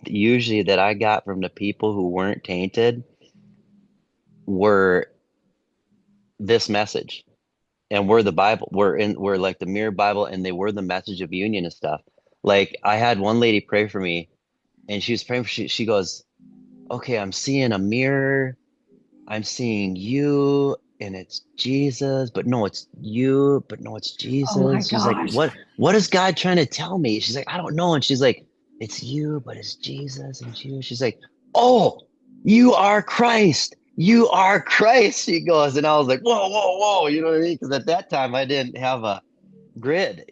usually that I got from the people who weren't tainted were this message, and were the Bible, were like the mirror Bible, and they were the message of union and stuff. Like I had one lady pray for me, and she was praying she goes, okay, I'm seeing a mirror, I'm seeing you, and it's Jesus, but no, it's you, but no, it's Oh my Jesus. She's like, gosh. what is God trying to tell me? She's like, I don't know. And she's like, it's you, but it's Jesus and you. She's like, oh, you are Christ. You are Christ. She goes, and I was like, whoa, whoa, whoa. You know what I mean? Because at that time I didn't have a grid,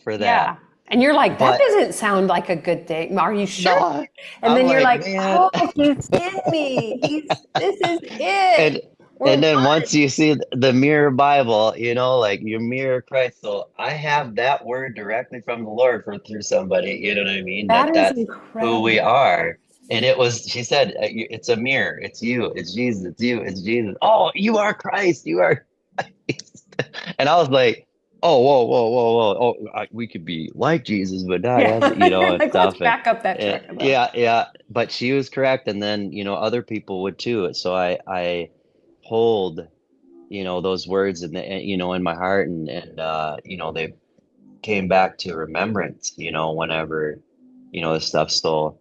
for that. Yeah. And you're like, that But doesn't sound like a good thing. Are you sure? no, And I'm then you're like, like, man. oh, he's in me. This is it. And We're and then one. once you see the mirror Bible, like you mirror Christ. So I have that word directly from the Lord through somebody. You know what I mean? That is That's who we incredible. are. And it was, she said, it's a mirror. It's you. It's Jesus. It's you. It's Jesus. Oh, you are Christ. You are Christ. And I was like, oh, whoa. We could be like Jesus, but not Yeah. as, and Like, let's stuff. And back up that truck a little. yeah, yeah. But she was correct. And then, other people would too. So I hold, those words in my heart they came back to remembrance, whenever, this stuff. So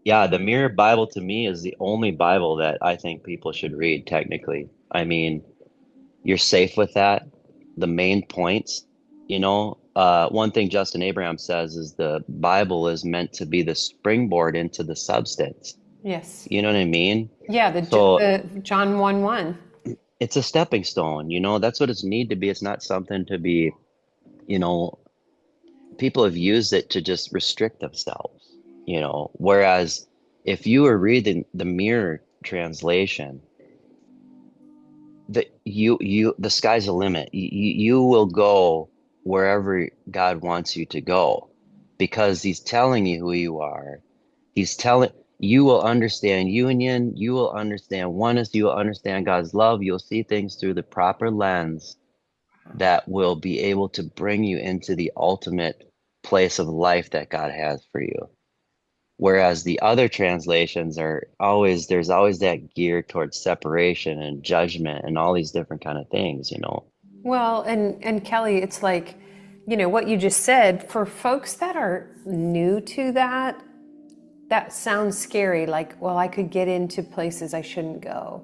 yeah, the Mirror Bible to me is the only Bible that I think people should read technically. I mean, you're safe with that. The main points, one thing Justin Abraham says is the Bible is meant to be the springboard into the substance. Yes. You know what I mean? Yeah, So the John 1:1. it's a stepping stone, that's what it's need to be. It's not something to be, you know, people have used it to just restrict themselves, whereas if you were reading the Mirror translation, the sky's the limit. You will go wherever God wants you to go because he's telling you who you are. He's telling you will understand union, you will understand oneness, you will understand God's love, you'll see things through the proper lens that will be able to bring you into the ultimate place of life that God has for you. Whereas the other translations there's always that gear towards separation and judgment and all these different kind of things. Well, and Kelly, it's like, what you just said, for folks that are new to that, that sounds scary. Like, well, I could get into places I shouldn't go,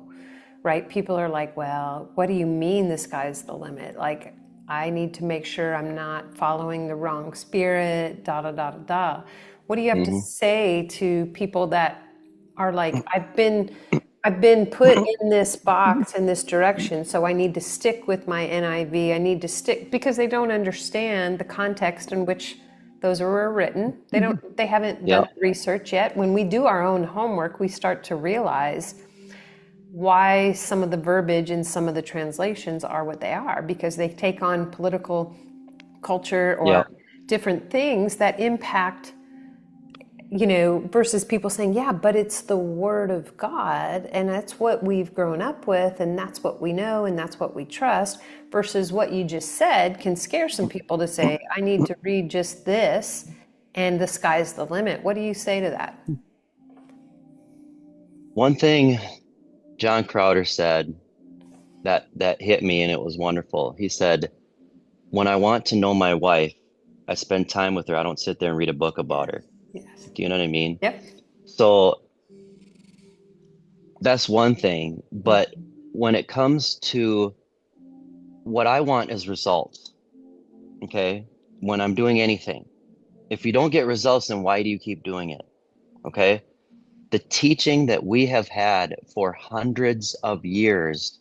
right? People are like, well, what do you mean the sky's the limit? Like, I need to make sure I'm not following the wrong spirit, da da da da da. What do you have to Hmm. say to people that are like, I've been put in this box in this direction, so I need to stick with my NIV. I need to stick because they don't understand the context in which those were written. They haven't done Yep. the research yet. When we do our own homework, we start to realize why some of the verbiage in some of the translations are what they are because they take on political culture or Yep. different things that impact, versus people saying, yeah, but it's the word of God and that's what we've grown up with and that's what we know and that's what we trust, versus what you just said can scare some people to say, I need to read just this and the sky's the limit. What do you say to that? One thing John Crowder said that hit me and it was wonderful. He said, "When I want to know my wife, I spend time with her. I don't sit there and read a book about her." Yes. Do you know what I mean? Yep. So that's one thing, but when it comes to what I want is results, okay? When I'm doing anything, if you don't get results, then why do you keep doing it? Okay? The teaching that we have had for hundreds of years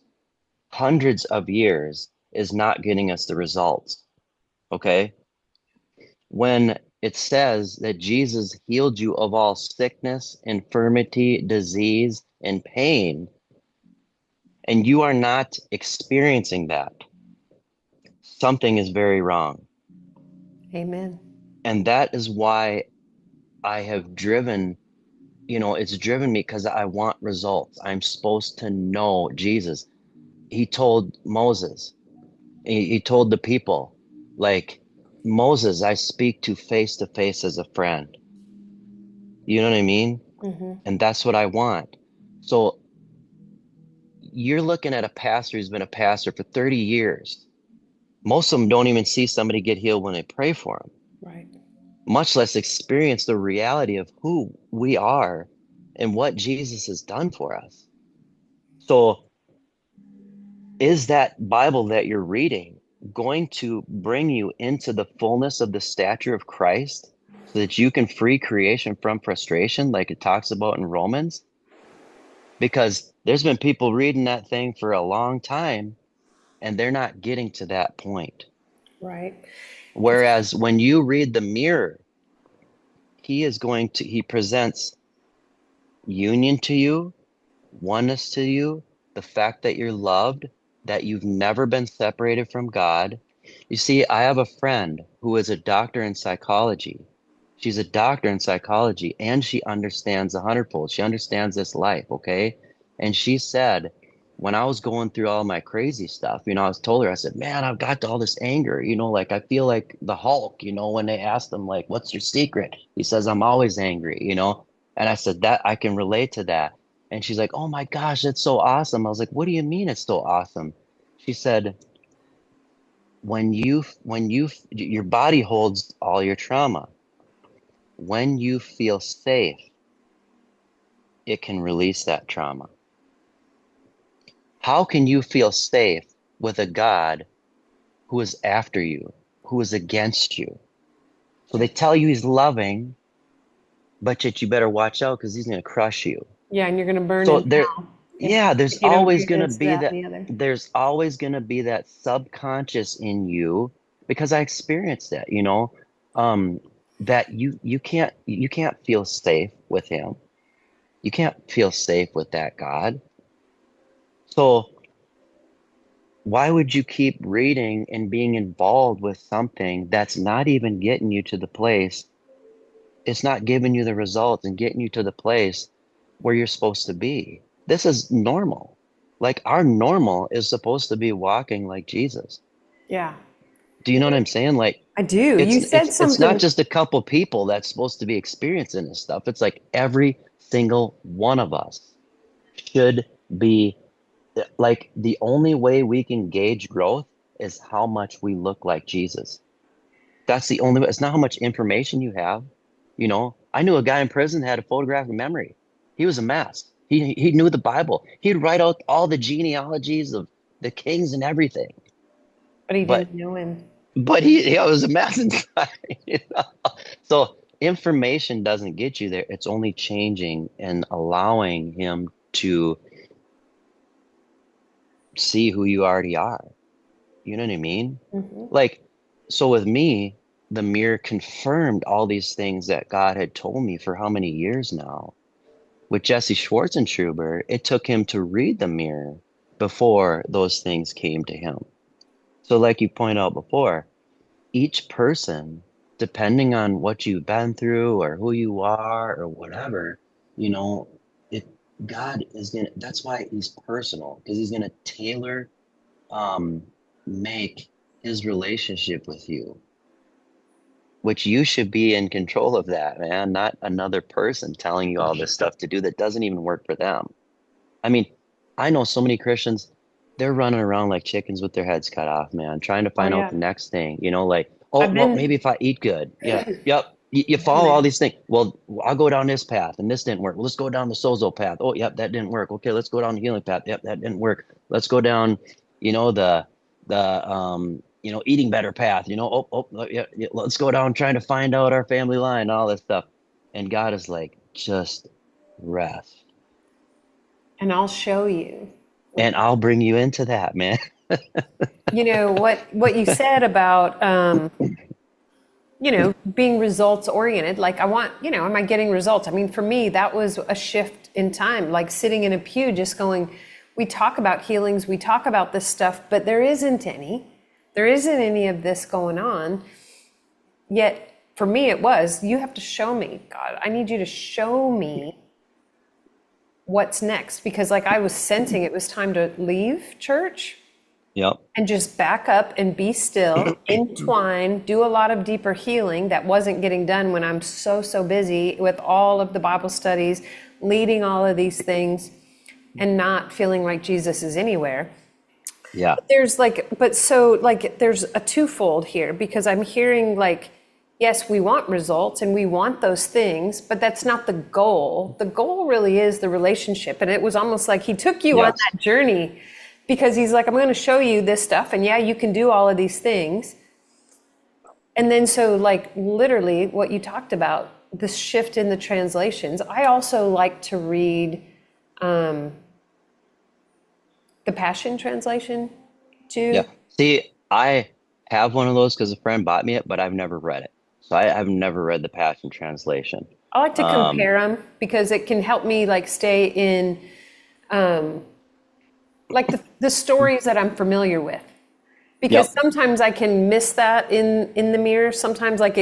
is not getting us the results. Okay? When it says that Jesus healed you of all sickness, infirmity, disease, and pain, and you are not experiencing that, something is very wrong. Amen. And that is why I have it's driven me because I want results. I'm supposed to know Jesus. He told Moses, he told the people, like, Moses, I speak to face as a friend. You know what I mean? And that's what I want. So you're looking at a pastor who's been a pastor for 30 years. Most of them don't even see somebody get healed when they pray for them, Right. much less experience the reality of who we are and what Jesus has done for us. So is that Bible that you're reading going to bring you into the fullness of the stature of Christ so that you can free creation from frustration, like it talks about in Romans? Because there's been people reading that thing for a long time and they're not getting to that point. Right. Whereas when you read the Mirror, he presents union to you, oneness to you, the fact that you're loved, that you've never been separated from God. You see, I have a friend who is a doctor in psychology. She's a doctor in psychology and she understands the hundredfold. She understands this life, okay? And she said, when I was going through all my crazy stuff, I was told her, I said, man, I've got all this anger, like I feel like the Hulk, when they asked him, like, what's your secret? He says, I'm always angry. And I said, that I can relate to that. And she's like, oh my gosh, that's so awesome. I was like, what do you mean it's so awesome? She said, your body holds all your trauma. When you feel safe, it can release that trauma. How can you feel safe with a God who is after you, who is against you? So they tell you he's loving, but yet you better watch out because he's going to crush you. Yeah, and you're going to burn So in hell there's if you don't always do going to this, be that, that, and the other. there's always going to be that subconscious in you because I experienced that, that you can't feel safe with him. You can't feel safe with that God. So why would you keep reading and being involved with something that's not even getting you to the place? It's not giving you the results and getting you to the place where you're supposed to be. This is normal. Like our normal is supposed to be walking like Jesus. Yeah, Do you know what I'm saying? Like I do. it's You it's said it's not something. just a couple people that's supposed to be experiencing this stuff. It's like every single one of us should be like the only way we can gauge growth is how much we look like Jesus. That's the only way. It's not how much information you have. I knew a guy in prison that had a photographic memory. He was a mess. He knew the Bible. He'd write out all the genealogies of the kings and everything. But he But didn't know him. but he was a mess inside. you know? So information doesn't get you there. It's only changing and allowing him to see who you already are. You know what I mean? Hmm. Like, so with me, the mirror confirmed all these things that God had told me for how many years now. With Jesse Schwartzentruber, it took him to read the mirror before those things came to him. So, like you point out before, each person, depending on what you've been through or who you are or whatever, you know, it God is gonna. That's why he's personal because he's gonna tailor, um, make his relationship with you, which you should be in control of that, man, not another person telling you all this stuff to do that doesn't even work for them. I mean, I know so many Christians, they're running around like chickens with their heads cut off, man, trying to Oh find out yeah, the next thing, like, oh, I've well, been. maybe if I eat good. Yeah. Yep. You Been follow all there. these things. Well, I'll go down this path and this didn't work. Well, let's go down the sozo path. Oh, yep, that didn't work. Okay, let's go down the healing path. Yep, that didn't work. Let's go down, the eating better path. Yeah, yeah, let's go down trying to find out our family line, all this stuff. And God is like, just rest. And I'll show you. And I'll bring you into that, man. What you said about being results oriented. Like I want, am I getting results? I mean, for me, that was a shift in time, like sitting in a pew just going, we talk about healings, we talk about this stuff, but there isn't any. There isn't any of this going on. Yet for me, it was, you have to show me, God, I need you to show me what's next. Because like I was sensing it was time to leave church Yep. and just back up and be still, entwine, do a lot of deeper healing that wasn't getting done when I'm so busy with all of the Bible studies, leading all of these things and not feeling like Jesus is anywhere. Yeah. There's there's a twofold here because I'm hearing like, yes, we want results and we want those things, but that's not the goal. The goal really is the relationship. And it was almost like he took you on Yes. that journey because he's like, I'm going to show you this stuff. And yeah, you can do all of these things. And then so like literally what you talked about, this shift in the translations, I also like to read the Passion Translation Yeah. too. See, I have one of those because a friend bought me it, but I've never read it. So I've never read the Passion Translation. I like to Um, compare them because it can help me like stay in um, like the stories that I'm familiar with. Because yep. sometimes I can miss that in the mirror. Sometimes like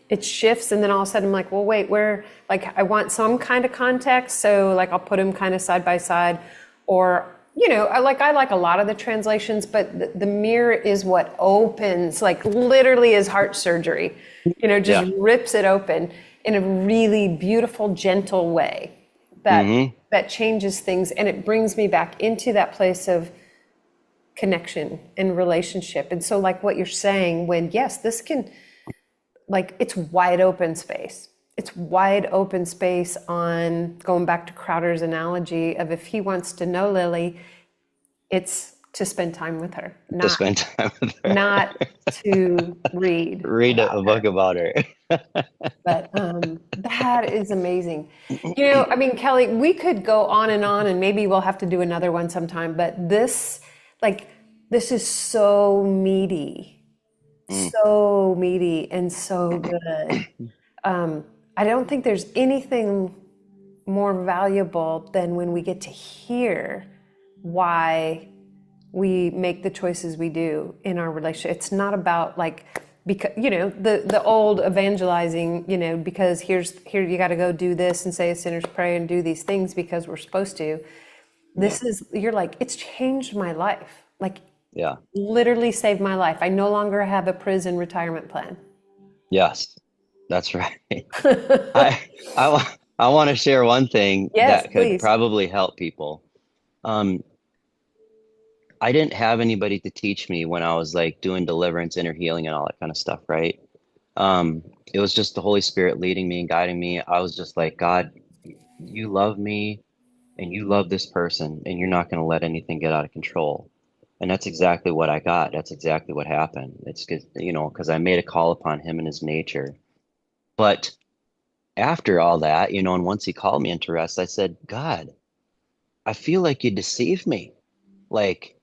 it shifts and then all of a sudden I'm like, well, wait, where, like I want some kind of context. So like I'll put them kind of side by side or I like a lot of the translations, but the mirror is what opens, like literally is heart surgery, just Yeah. rips it open in a really beautiful, gentle way that Hmm. that changes things, and it brings me back into that place of connection and relationship. And so like what you're saying, when yes, this can, like, it's wide open space. It's wide open space on, going back to Crowder's analogy of, if he wants to know Lily, it's to spend time with her, To not spend time with her. not to read Read about a book her. about her. But that is amazing. I mean, Kelly, we could go on, and maybe we'll have to do another one sometime. But like, this is Mm. so meaty, and so good. I don't think there's anything more valuable than when we get to hear why we make the choices we do in our relationship. It's not about like, because the old evangelizing, because here you got to go do this and say a sinner's prayer and do these things because we're supposed to. Yeah. You're like, it's changed my life. Like, Yeah. literally saved my life. I no longer have a prison retirement plan. Yes. That's right. I want to share one thing Yes, that could please. probably help people. Um, I didn't have anybody to teach me when I was like doing deliverance, inner healing, and all that kind of stuff, right? It was just the Holy Spirit leading me and guiding me. I was just like, God, you love me and you love this person, and you're not going to let anything get out of control. And that's exactly what I got. That's exactly what happened. It's because I made a call upon him and his nature. But after all that, and once he called me into rest, I said, God, I feel like you deceived me. Like,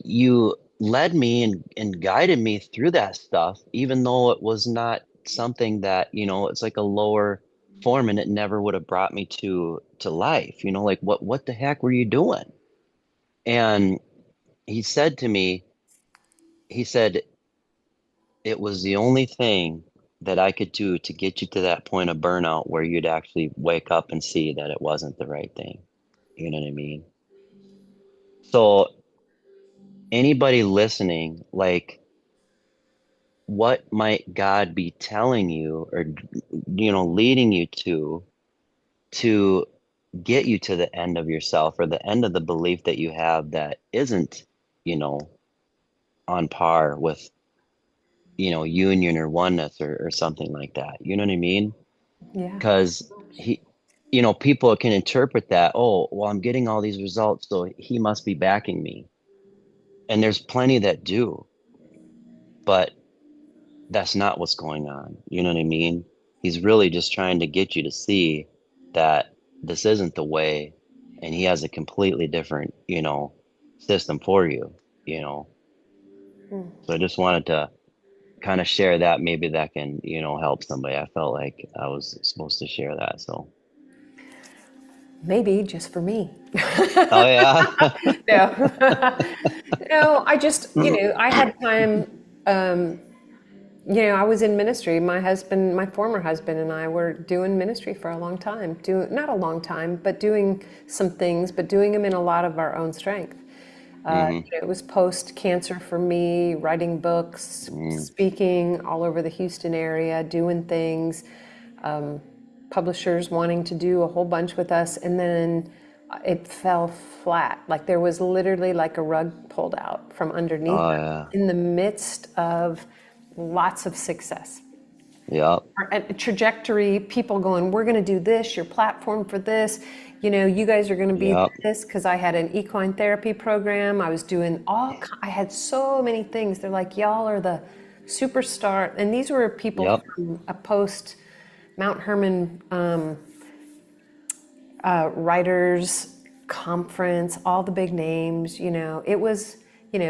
you led me and guided me through that stuff, even though it was not something that, it's like a lower form and it never would have brought me to life. Like what the heck were you doing? And he said to me, he said, it was the only thing that I could do to get you to that point of burnout where you'd actually wake up and see that it wasn't the right thing. You know what I mean? So anybody listening, like, what might God be telling you or leading you to get you to the end of yourself or the end of the belief that you have that isn't, you know, on par with, union or oneness or something like that. You know what I mean? Yeah. Because people can interpret that, oh, well, I'm getting all these results, so he must be backing me. And there's plenty that do, but that's not what's going on. You know what I mean? He's really just trying to get you to see that this isn't the way, and he has a completely different, system for you, you know. So I just wanted to kind of share that. Maybe that can, help somebody. I felt like I was supposed to share that. So, Maybe just for me. oh yeah. No. No, I just, I had time. I was in ministry. My husband, my former husband, and I were doing ministry for a long time. Not a long time, but doing some things, but doing them in a lot of our own strength. Hmm. It was post cancer for me, writing books, Mm. speaking all over the Houston area, doing things, publishers wanting to do a whole bunch with us, and then it fell flat. Like there was literally like a rug pulled out from underneath Oh us yeah. in the midst of lots of success. Yep. A trajectory, people going, we're going to do this, your platform for this, you guys are going to be Yep. this, because I had an equine therapy program. I was doing I had so many things. They're like, y'all are the superstar. And these were people Yep. from a post Mount Herman writers conference, all the big names, it was,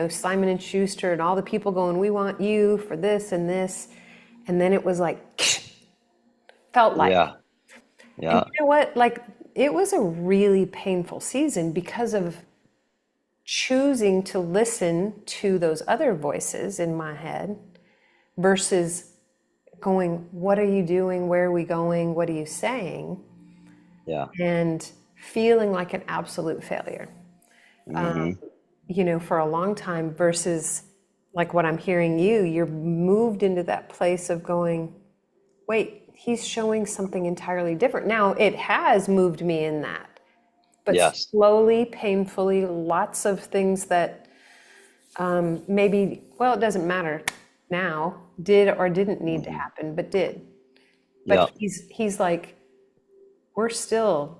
Simon and Schuster and all the people going, we want you for this and this. And then it was like, felt like, Yeah. and Yeah. you know what? Like, it was a really painful season because of choosing to listen to those other voices in my head versus going, what are you doing? Where are we going? What are you saying? Yeah. And feeling like an absolute failure. Hmm. For a long time versus like what I'm hearing you're moved into that place of going, wait, he's showing something entirely different. Now, it has moved me in that, but Yes. slowly, painfully, lots of things that maybe, well, it doesn't matter now, did or didn't need to Hmm. happen, but did. But Yep. he's like, we're still,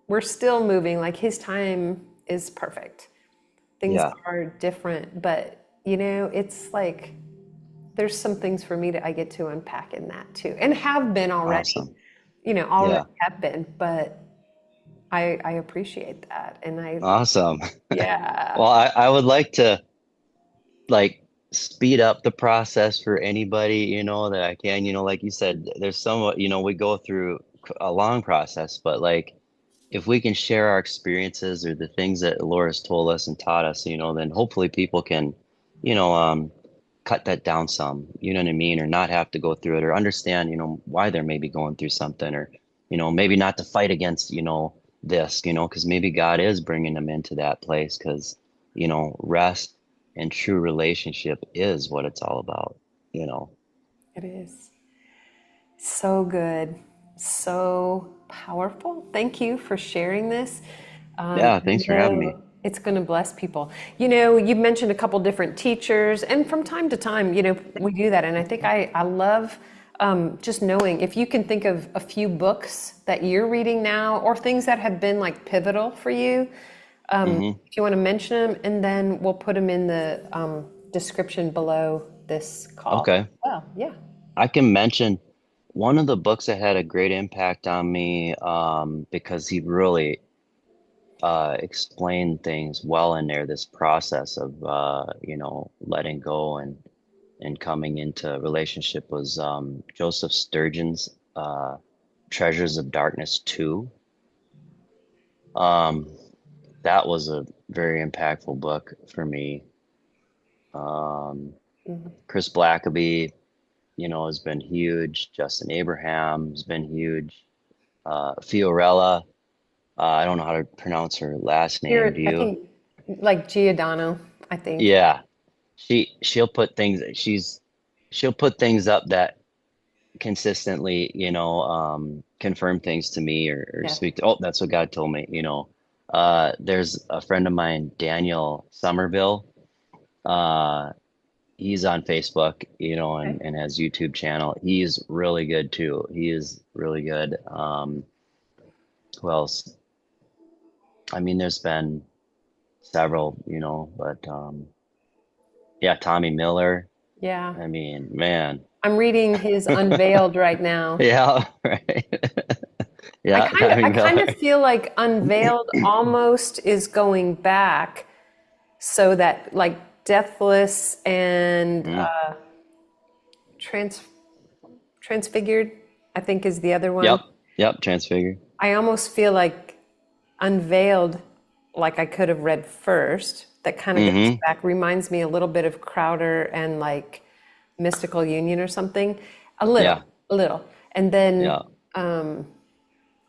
we're still moving. Like his time is perfect. Things Yeah. are different, but it's like there's some things for me I get to unpack in that too, and have been already, Awesome. already Yeah. have been, but I appreciate that. And Awesome. yeah, Well, I would like to like speed up the process for anybody, that I can, like you said, there's somewhat, we go through a long process, but like if we can share our experiences or the things that Laura's told us and taught us, then hopefully people can, you know, um, cut that down some, you know what I mean? Or not have to go through it or understand, why they're maybe going through something or, maybe not to fight against, this, because maybe God is bringing them into that place because, rest and true relationship is what it's all about, you know? it is so good, so powerful. Thank you for sharing this. Yeah. I Thanks for having me. know it's going to bless people. You mentioned a couple different teachers, and from time to time, we do that. And I think I love just knowing if you can think of a few books that you're reading now or things that have been like pivotal for you. Hmm. If you want to mention them, and then we'll put them in the description below this call. Okay. Well, yeah. I can mention one of the books that had a great impact on me because he really explained things well in there, this process of letting go and coming into relationship was Joseph Sturgeon's Treasures of Darkness 2. Um, that was a very impactful book for me. Um, Chris Blackaby, has been huge. Justin Abraham has been huge. Fiorella, I don't know how to pronounce her last name. Here, Do I you? think like Giordano, I think. Yeah, she'll put things up that consistently, confirm things to me or Yeah. speak to, oh, that's what God told me, there's a friend of mine, Daniel Somerville. Uh, he's on Facebook, Okay. and has YouTube channel. He's really good too. He is really good. Who else? I mean, there's been several, but yeah, Tommy Miller. Yeah. I mean, man. I'm reading his Unveiled right now. Yeah, right. I Yeah, kind of Tommy I kind of Miller. feel like Unveiled almost is going back so that like Deathless and Mm. Trans Transfigured, I think is the other Yep. one. Yep. Transfigure. I almost feel like Unveiled, like I could have read first, that kind of goes Hmm. back, reminds me a little bit of Crowder and like Mystical Union or something. A little, Yeah. a little. And then Yeah.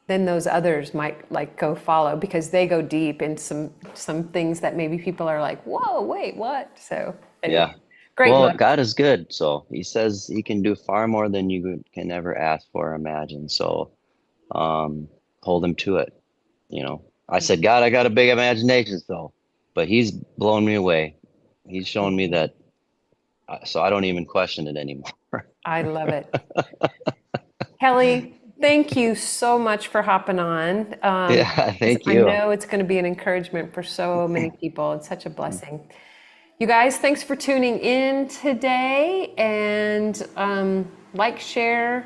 those others might like go follow because they go deep in some things that maybe people are like, whoa, wait, what? So anyway, Yeah. great Well, book. God is good. So he says he can do far more than you can ever ask for or imagine. So um, hold him to it. I said, God, I got a big imagination. But he's blown me away. He's shown me that. So I don't even question it anymore. I love it. Kelly, thank you so much for hopping on. Yeah. 'Cause Thank I you. know it's going to be an encouragement for so many people. It's such a blessing. You guys, thanks for tuning in today and like, share,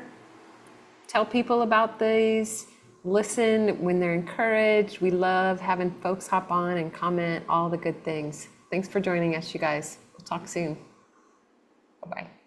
tell people about these. Listen when they're encouraged. We love having folks hop on and comment all the good things. Thanks for joining us, you guys. We'll talk soon. Bye bye.